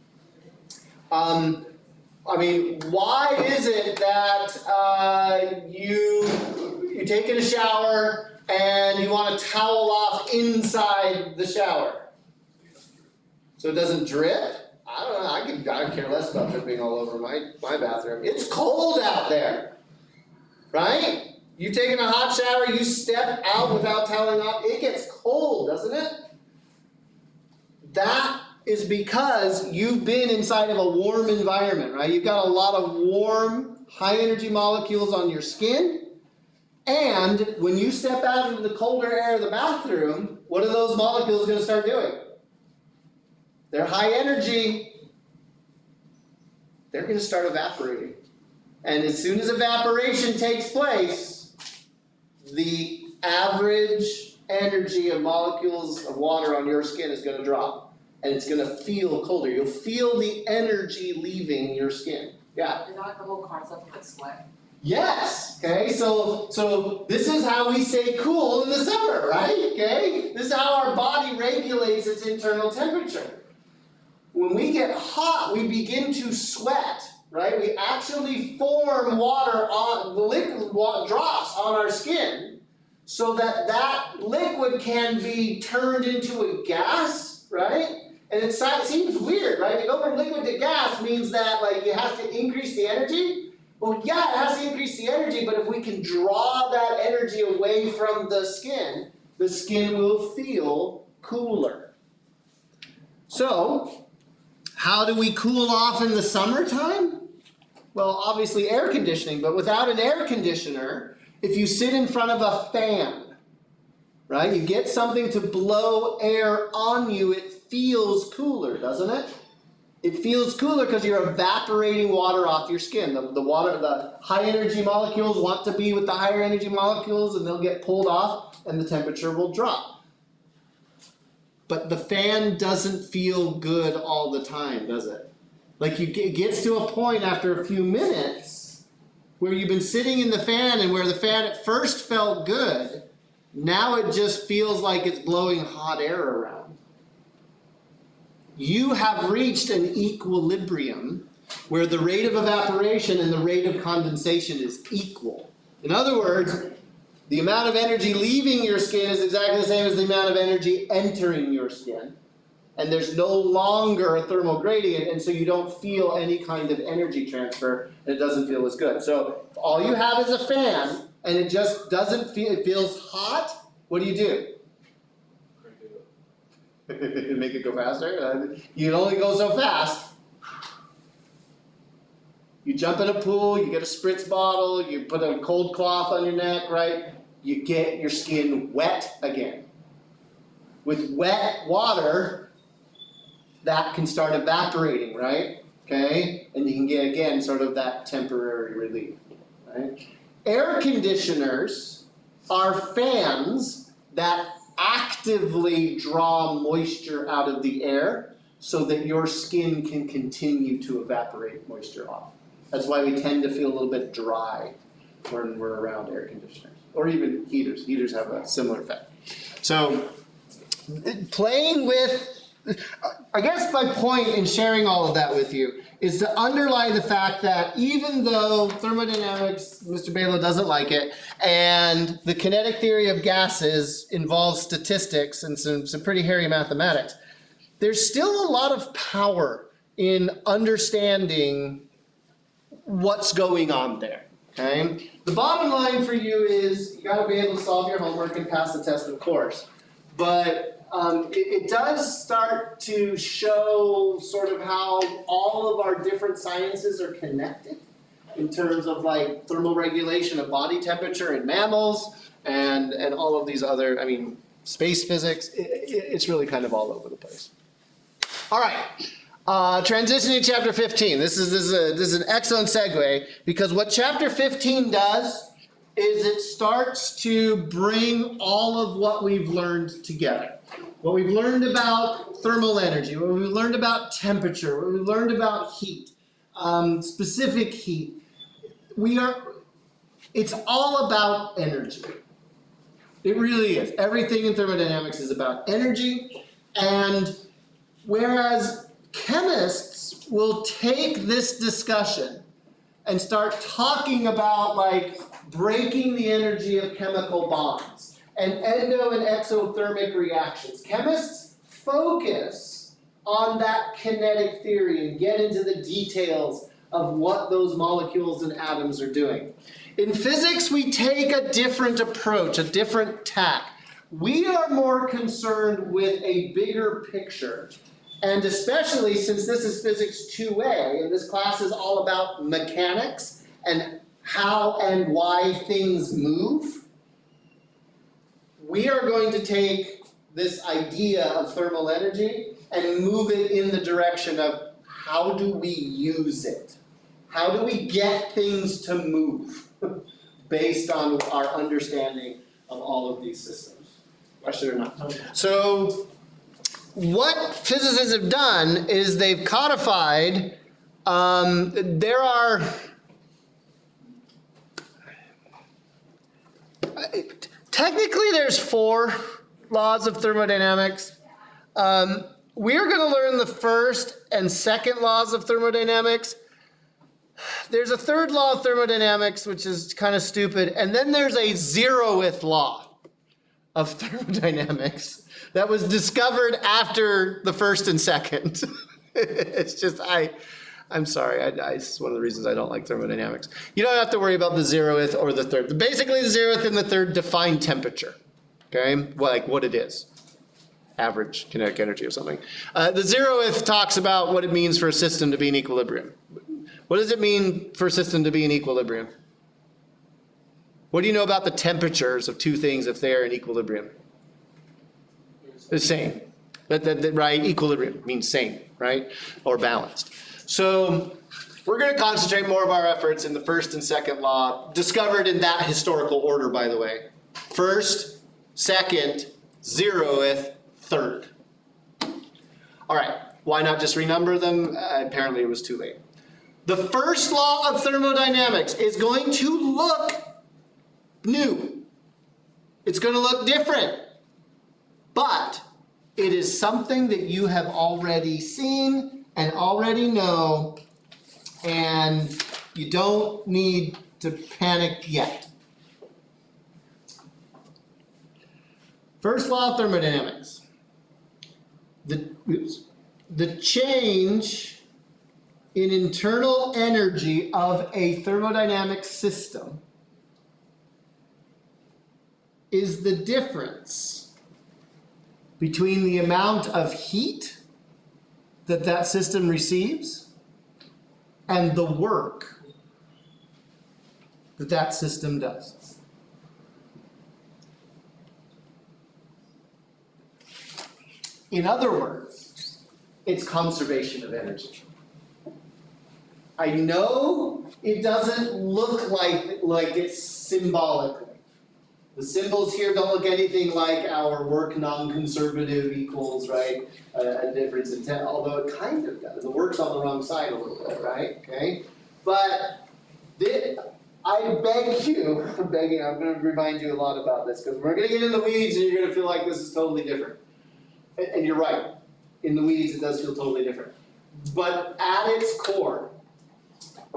Why is it that you're taking a shower and you want to towel off inside the shower so it doesn't drip? I don't know. I care less about dripping all over my bathroom. It's cold out there, right? You taking a hot shower, you step out without toweling off, it gets cold, doesn't it? That is because you've been inside of a warm environment, right? You've got a lot of warm, high energy molecules on your skin. And when you step out into the colder air of the bathroom, what are those molecules going to start doing? They're high energy. They're going to start evaporating. And as soon as evaporation takes place, the average energy of molecules of water on your skin is going to drop. And it's going to feel colder. You'll feel the energy leaving your skin. Yeah? Is that like the whole concept of like sweat? Yes. Okay. So this is how we stay cool in the summer, right? Okay. This is how our body regulates its internal temperature. When we get hot, we begin to sweat, right? We actually form water on the liquid drops on our skin, so that liquid can be turned into a gas, right? And it seems weird, right? To go from liquid to gas means that like you have to increase the energy. Well, yeah, it has to increase the energy, but if we can draw that energy away from the skin will feel cooler. So, how do we cool off in the summertime? Well, obviously air conditioning, but without an air conditioner, if you sit in front of a fan, right, you get something to blow air on you, it feels cooler, doesn't it? It feels cooler because you're evaporating water off your skin. The high energy molecules want to be with the higher energy molecules, and they'll get pulled off and the temperature will drop. But the fan doesn't feel good all the time, does it? Like it gets to a point after a few minutes where you've been sitting in the fan, and where the fan at first felt good, now it just feels like it's blowing hot air around. You have reached an equilibrium where the rate of evaporation and the rate of condensation is equal. In other words, the amount of energy leaving your skin is exactly the same as the amount of energy entering your skin. And there's no longer a thermal gradient, and so you don't feel any kind of energy transfer, and it doesn't feel as good. So all you have is a fan, and it just doesn't feel, it feels hot. What do? Make it go faster? You can only go so fast. You jump in a pool, you get a spritz bottle, you put a cold cloth on your neck, right? You get your skin wet again. With wet water, that can start evaporating, right? Okay? And you can get, again, sort of that temporary relief, right? Air conditioners are fans that actively draw moisture out of the air so that your skin can continue to evaporate moisture off. That's why we tend to feel a little bit dry when we're around air conditioners, or even heaters. Heaters have a similar effect. So, playing with, I guess my point in sharing all of that with you is to underline the fact that even though thermodynamics, Mr. Balogh doesn't like it, and the kinetic theory of gases involves statistics and some pretty hairy mathematics, there's still a lot of power in understanding what's going on there, okay? The bottom line for you is you gotta be able to solve your homework and pass the test, of course. But it does start to show sort of how all of our different sciences are connected in terms of like thermal regulation of body temperature in mammals and all of these other, space physics. It's really kind of all over the place. All right, transitioning to chapter 15. This is an excellent segue, because what chapter 15 does is it starts to bring all of what we've learned together. What we've learned about thermal energy, what we've learned about temperature, what we've learned about heat, specific heat. It's all about energy. It really is. Everything in thermodynamics is about energy, and whereas chemists will take this discussion and start talking about like breaking the energy of chemical bonds and endo and exothermic reactions. Chemists focus on that kinetic theory and get into the details of what those molecules and atoms are doing. In physics, we take a different approach, a different tack. We are more concerned with a bigger picture And especially since this is physics 2A, and this class is all about mechanics and how and why things move, we are going to take this idea of thermal energy and move it in the direction of how do we use it? How do we get things to move based on our understanding of all of these systems? Question or not? So what physicists have done is they've codified, there are, technically there's 4 laws of thermodynamics. We're going to learn the first and second laws of thermodynamics. There's a third law of thermodynamics, which is kind of stupid, and then there's a 0th law of thermodynamics that was discovered after the first and second. It's just, I'm sorry, it's one of the reasons I don't like thermodynamics. You don't have to worry about the 0th or the third. Basically, the 0th and the third define temperature, okay? Like what it is. Average kinetic energy or something. The 0th talks about what it means for a system to be in equilibrium. What does it mean for a system to be in equilibrium? What do you know about the temperatures of 2 things if they are in equilibrium? The same. Right? Equilibrium means same, right? Or balanced. So we're going to concentrate more of our efforts in the first and second law, discovered in that historical order, by the way. First, second, 0th, third. All right, why not just renumber them? Apparently it was too late. The first law of thermodynamics is going to look new. It's going to look different. But it is something that you have already seen and already know, and you don't need to panic yet. First law of thermodynamics. The change in internal energy of a thermodynamic system is the difference between the amount of heat that that system receives and the work that that system does. In other words, it's conservation of energy. I know it doesn't look like it's symbolically. The symbols here don't look anything like our work non-conservative equals, right, a difference in 10, although it kind of does. The work's on the wrong side a little bit, right, okay? But I beg you, I'm going to remind you a lot about this, because we're going to get in the weeds and you're going to feel like this is totally different. And you're right, in the weeds it does feel totally different. But at its core,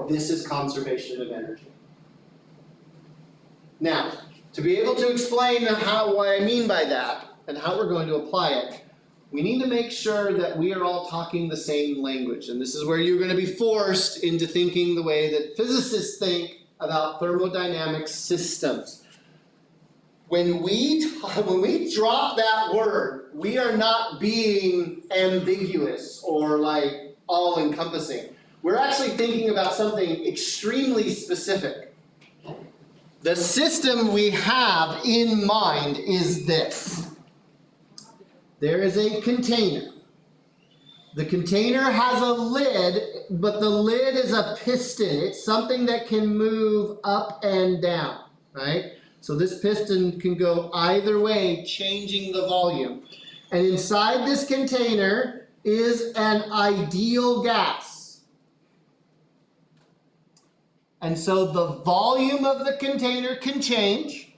this is conservation of energy. Now, to be able to explain what I mean by that and how we're going to apply it, we need to make sure that we are all talking the same language. And this is where you're going to be forced into thinking the way that physicists think about thermodynamic systems. When we drop that word, we are not being ambiguous or like all-encompassing. We're actually thinking about something extremely specific. The system we have in mind is this. There is a container. The container has a lid, but the lid is a piston. It's something that can move up and down, right? So this piston can go either way, changing the volume. And inside this container is an ideal gas. And so the volume of the container can change,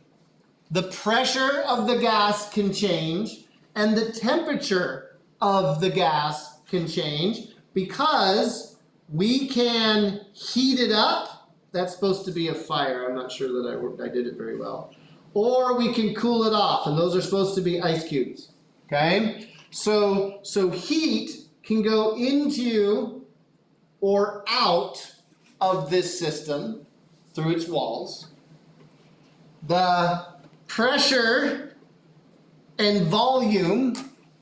the pressure of the gas can change, and the temperature of the gas can change because we can heat it up. That's supposed to be a fire. I'm not sure that I did it very well. Or we can cool it off, and those are supposed to be ice cubes. Okay? So heat can go into or out of this system through its walls. The pressure and volume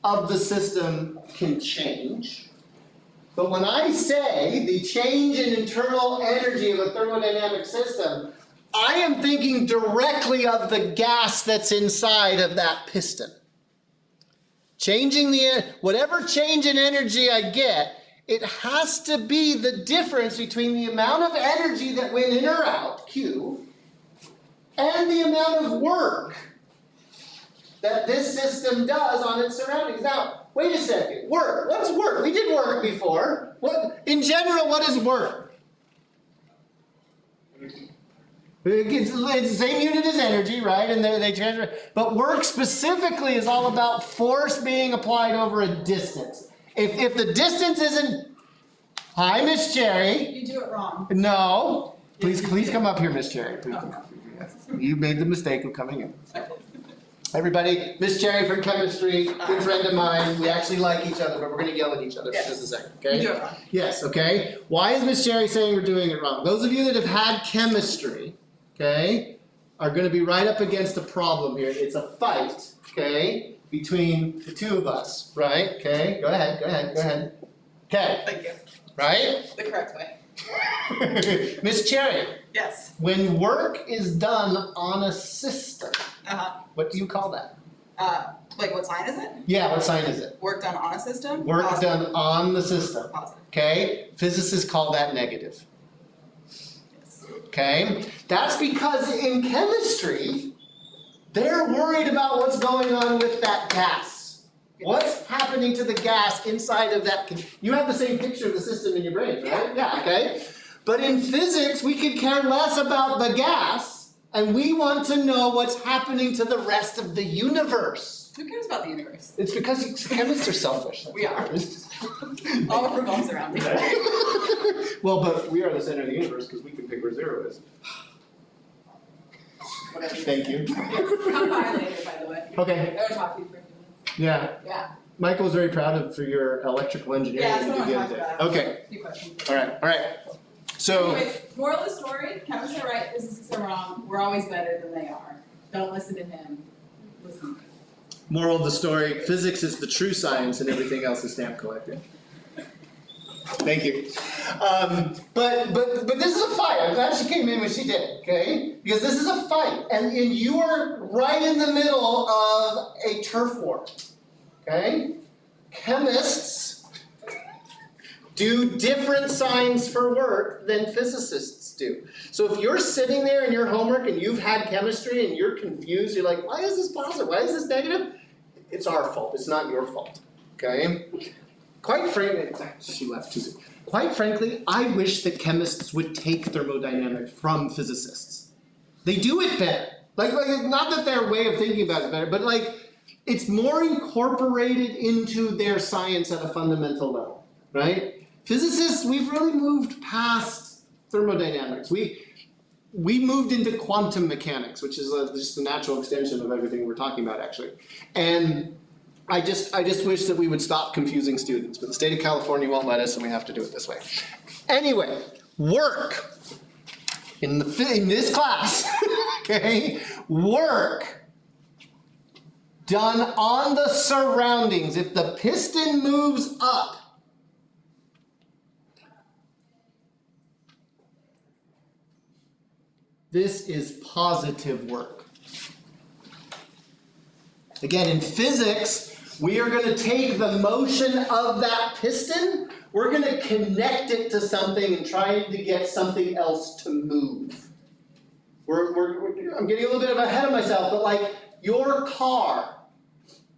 of the system can change. But when I say the change in internal energy of a thermodynamic system, I am thinking directly of the gas that's inside of that piston. Changing whatever change in energy I get, it has to be the difference between the amount of energy that went in or out, Q, and the amount of work that this system does on its surroundings. Now, wait a second. Work. What's work? We did work before. In general, what is work? It's the same unit as energy, right? And they transfer. But work specifically is all about force being applied over a distance. If the distance isn't, hi, Miss Cherry. You do it wrong. No. Please come up here, Miss Cherry. Please come up here. You made the mistake of coming in. Everybody, Miss Cherry from chemistry, good friend of mine. We actually like each other, but we're going to yell at each other for just a second, okay? You do it wrong. Yes, okay. Why is Miss Cherry saying we're doing it wrong? Those of you that have had chemistry, okay, are going to be right up against a problem here. It's a fight, okay, between the two of us, right? Okay, go ahead. Okay, Thank you. right? The correct way. Miss Cherry, Yes. when work is done on a system, what do you call that? Like what sign is it? Yeah, what sign is it? Work done on a system? Work Positive. done on the system, Positive. okay? Physicists call that negative, Yes. okay? That's because in chemistry, they're worried about what's going on with that gas. What's happening to the gas inside of that? You have the same picture of the system in your brain, right? Yeah, okay? But in physics, we could care less about the gas, and we want to know what's happening to the rest of the universe. Who cares about the universe? It's because chemists are selfish. We are. All revolves around me. Well, but we are the center of the universe because we can pick where zero is. Whatever. Thank you. Come by later, by the way. Okay. I will talk to you for a few minutes. Yeah. Yeah. Michael was very proud for your electrical engineering Yeah, that's that what you I did want to today. talk about. Okay. A few questions. All right. So. Anyways, moral of the story, chemists are right, physicists are wrong. We're always better than they are. Don't listen to him. Listen to me. Moral of the story, physics is the true science and everything else is stamp collecting. Thank you. But this is a fight. I'm glad she came in when she did, okay? Because this is a fight. And you are right in the middle of a turf war, okay? Chemists do different science for work than physicists do. So if you're sitting there in your homework and you've had chemistry and you're confused, you're like, why is this positive? Why is this negative? It's our fault. It's not your fault. Okay? Quite frankly, she left too soon. Quite frankly, I wish that chemists would take thermodynamics from physicists. They do it better. Like not that their way of thinking about it is better, but like it's more incorporated into their science at a fundamental level, right? Physicists, we've really moved past thermodynamics. We moved into quantum mechanics, which is just a natural extension of everything we're talking about, actually. And I just wish that we would stop confusing students, but the state of California won't let us, and we have to do it this way. Anyway, work in this class, okay? Work done on the surroundings. If the piston moves up, this is positive work. Again, in physics, we are going to take the motion of that piston, we're going to connect it to something and try to get something else to move. I'm getting a little bit ahead of myself, but like your car,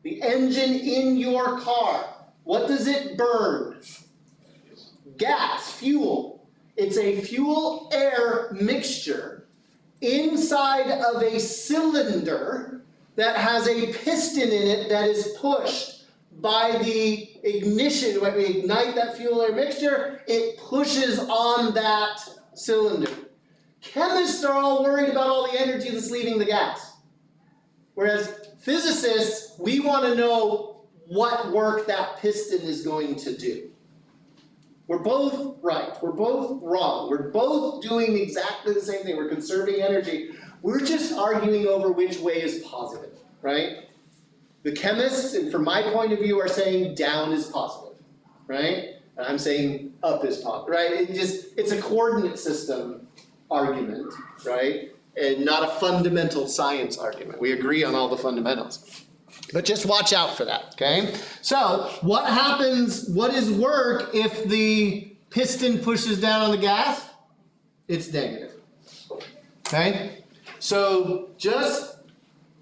the engine in your car, what does it burn? Gas, fuel. It's a fuel-air mixture inside of a cylinder that has a piston in it that is pushed by the ignition. When we ignite that fuel-air mixture, it pushes on that cylinder. Chemists are all worried about all the energy that's leaving the gas. Whereas physicists, we want to know what work that piston is going to do. We're both right. We're both wrong. We're both doing exactly the same thing. We're conserving energy. We're just arguing over which way is positive, right? The chemists, and from my point of view, are saying down is positive, right? And I'm saying up is positive, right? It's a coordinate system argument, right? And not a fundamental science argument. We agree on all the fundamentals. But just watch out for that, okay? So, what happens, what is work if the piston pushes down on the gas? It's negative, okay? So, just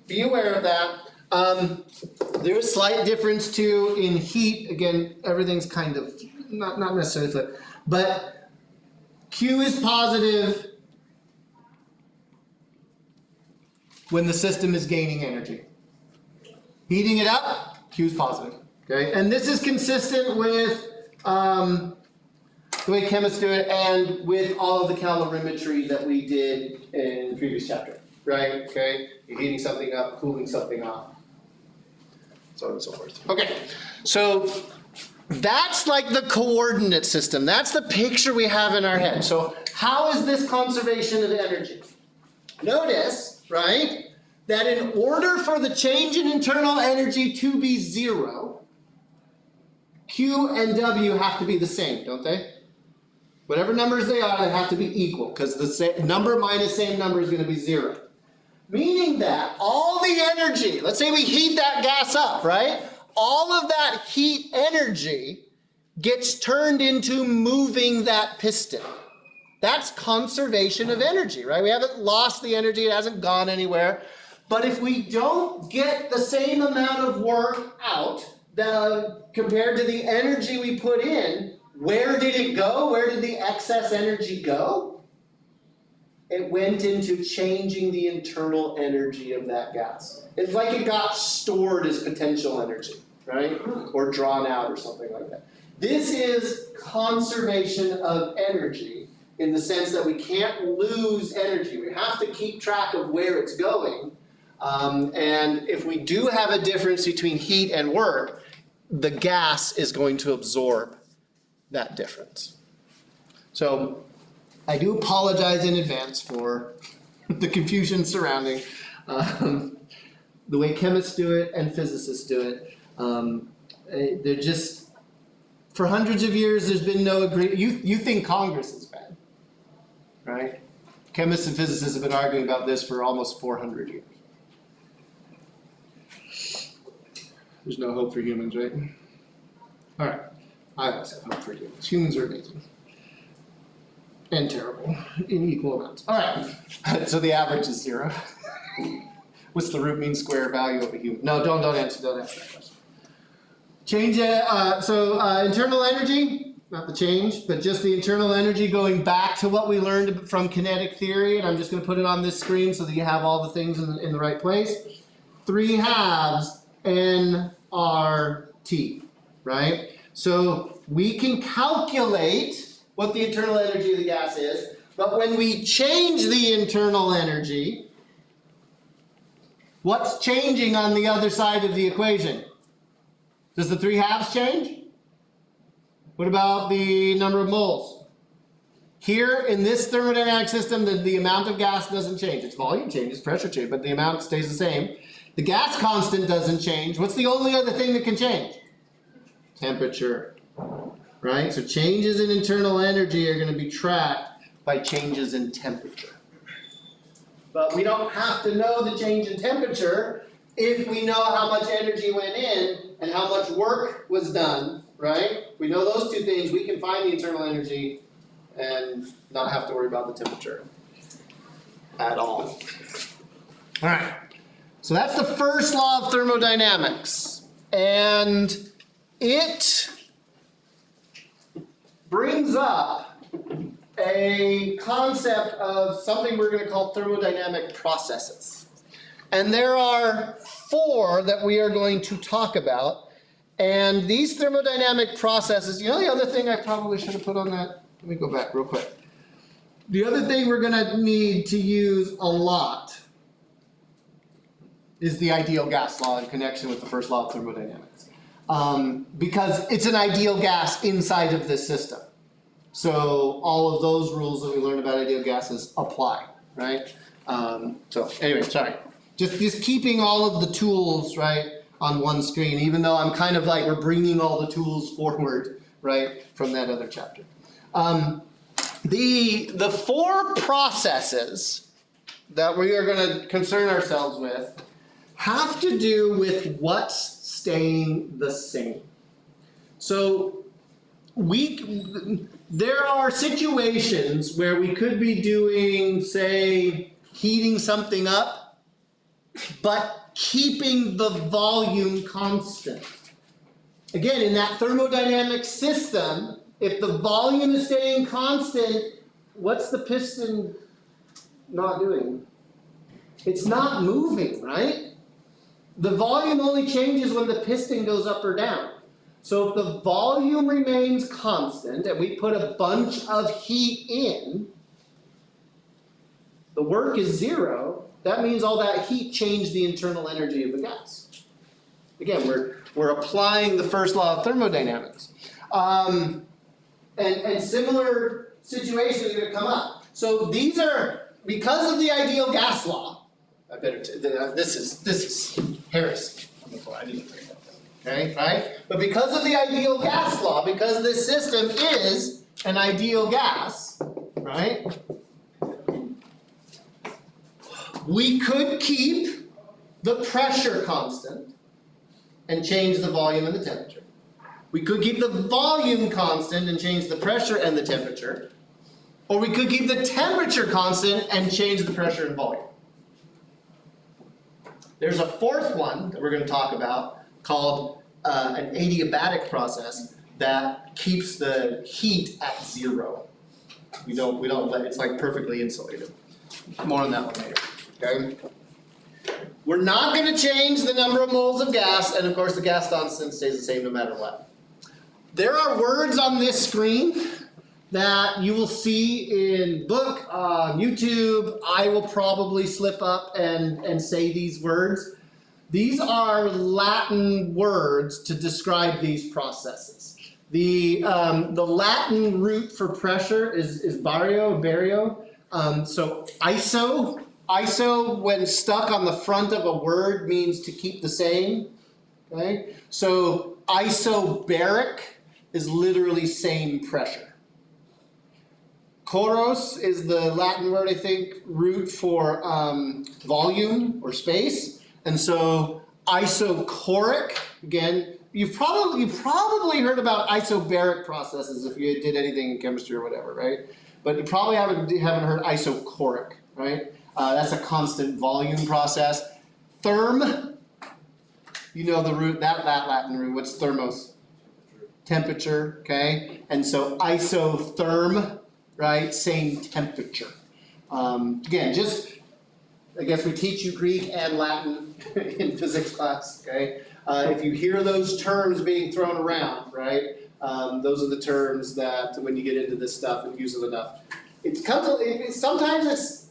be aware of that. There's a slight difference too in heat. Again, everything's kind of, not necessarily flipped, but Q is positive when the system is gaining energy. Heating it up, Q is positive. Okay, and this is consistent with the way chemists do it and with all of the calorimetry that we did in the previous chapter. Right? Okay, you're heating something up, cooling something off, so on and so forth. Okay, so that's like the coordinate system. That's the picture we have in our head. So how is this conservation of energy? Notice, right, that in order for the change in internal energy to be zero, Q and W have to be the same, don't they? Whatever numbers they are, they have to be equal, because the same number minus same number is going to be zero. Meaning that all the energy, let's say we heat that gas up, right? All of that heat energy gets turned into moving that piston. That's conservation of energy, right? We haven't lost the energy, it hasn't gone anywhere. But if we don't get the same amount of work out compared to the energy we put in, where did it go? Where did the excess energy go? It went into changing the internal energy of that gas. It's like it got stored as potential energy, right? Or drawn out or something like that. This is conservation of energy in the sense that we can't lose energy. We have to keep track of where it's going. And if we do have a difference between heat and work, the gas is going to absorb that difference. So I do apologize in advance for the confusion surrounding the way chemists do it and physicists do it. They're just, for hundreds of years, there's been no agreement. You think Congress is bad, right? Chemists and physicists have been arguing about this for almost 400 years. There's no hope for humans, right? All right. I always have hope for humans. Humans are amazing. And terrible in equal amounts. All right. So the average is 0. What's the root mean square value of a human? No, don't answer that question. Change it. Internal energy, not the change, but just the internal energy going back to what we learned from kinetic theory. And I'm just going to put it on this screen so that you have all the things in the right place. 3/2 nRT, right? So we can calculate what the internal energy of the gas is, but when we change the internal energy, what's changing on the other side of the equation? Does the 3/2 change? What about the number of moles? Here in this thermodynamic system, the amount of gas doesn't change. Its volume changes, pressure changes, but the amount stays the same. The gas constant doesn't change. What's the only other thing that can change? Temperature, right? So changes in internal energy are going to be tracked by changes in temperature. But we don't have to know the change in temperature if we know how much energy went in and how much work was done, right? We know those two things, we can find the internal energy and not have to worry about the temperature at all. All right. So that's the first law of thermodynamics. And it brings up a concept of something we're going to call thermodynamic processes. And there are 4 that we are going to talk about. And these thermodynamic processes, the other thing I probably should have put on that, let me go back real quick. The other thing we're going to need to use a lot is the ideal gas law in connection with the first law of thermodynamics. Because it's an ideal gas inside of this system. So all of those rules that we learned about ideal gases apply, right? So anyway, sorry. Just keeping all of the tools, right, on one screen, even though I'm kind of like, we're bringing all the tools forward, right, from that other chapter. The four processes that we are going to concern ourselves with have to do with what's staying the same. So there are situations where we could be doing, say, heating something up, but keeping the volume constant. Again, in that thermodynamic system, if the volume is staying constant, what's the piston not doing? It's not moving, right? The volume only changes when the piston goes up or down. So if the volume remains constant and we put a bunch of heat in, the work is zero. That means all that heat changed the internal energy of the gas. Again, we're applying the first law of thermodynamics. And similar situations are going to come up. So these are, because of the ideal gas law, this is heresy. I didn't bring that. Okay, right? But because of the ideal gas law, because this system is an ideal gas, right? We could keep the pressure constant and change the volume and the temperature. We could keep the volume constant and change the pressure and the temperature. Or we could keep the temperature constant and change the pressure and volume. There's a fourth one that we're going to talk about called an adiabatic process that keeps the heat at zero. We don't let it's like perfectly insulated. More on that one later. Okay. We're not going to change the number of moles of gas, and of course the gas constant stays the same no matter what. There are words on this screen that you will see in book, YouTube. I will probably slip up and say these words. These are Latin words to describe these processes. The Latin root for pressure is bario. So iso, when stuck on the front of a word, means to keep the same. Okay? So isobaric is literally same pressure. Choros is the Latin word, I think, root for volume or space. And so isochoric, again, you've probably heard about isobaric processes if you did anything in chemistry or whatever, right? But you probably haven't heard isochoric, right? That's a constant volume process. Therm, you know the root, that Latin root, what's thermos? Temperature, okay? And so isotherm, right? Same temperature. Again, I guess we teach you Greek and Latin in physics class, okay? If you hear those terms being thrown around, right? Those are the terms that when you get into this stuff and use it enough. Sometimes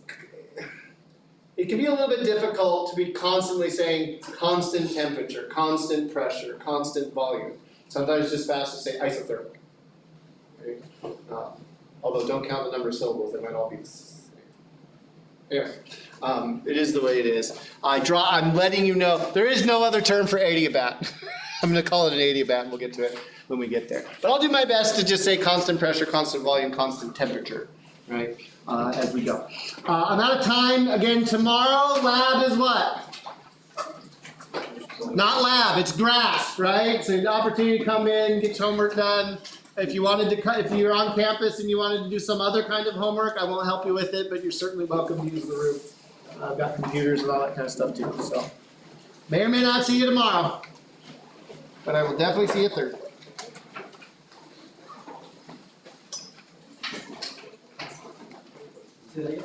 it can be a little bit difficult to be constantly saying constant temperature, constant pressure, constant volume. Sometimes it's just fast to say isothermic. Okay? Although don't count the number of syllables, they might all be the same. Anyway, it is the way it is. I'm letting you know, there is no other term for adiabat. I'm going to call it an adiabat, and we'll get to it when we get there. But I'll do my best to just say constant pressure, constant volume, constant temperature, right, as we go. I'm out of time. Again, tomorrow, lab is what? Not lab, it's grass, right? So an opportunity to come in, get your homework done. If you're on campus and you wanted to do some other kind of homework, I won't help you with it, but you're certainly welcome to use the room. I've got computers and all that kind of stuff too, so. May or may not see you tomorrow, but I will definitely see you Thursday. Say that again?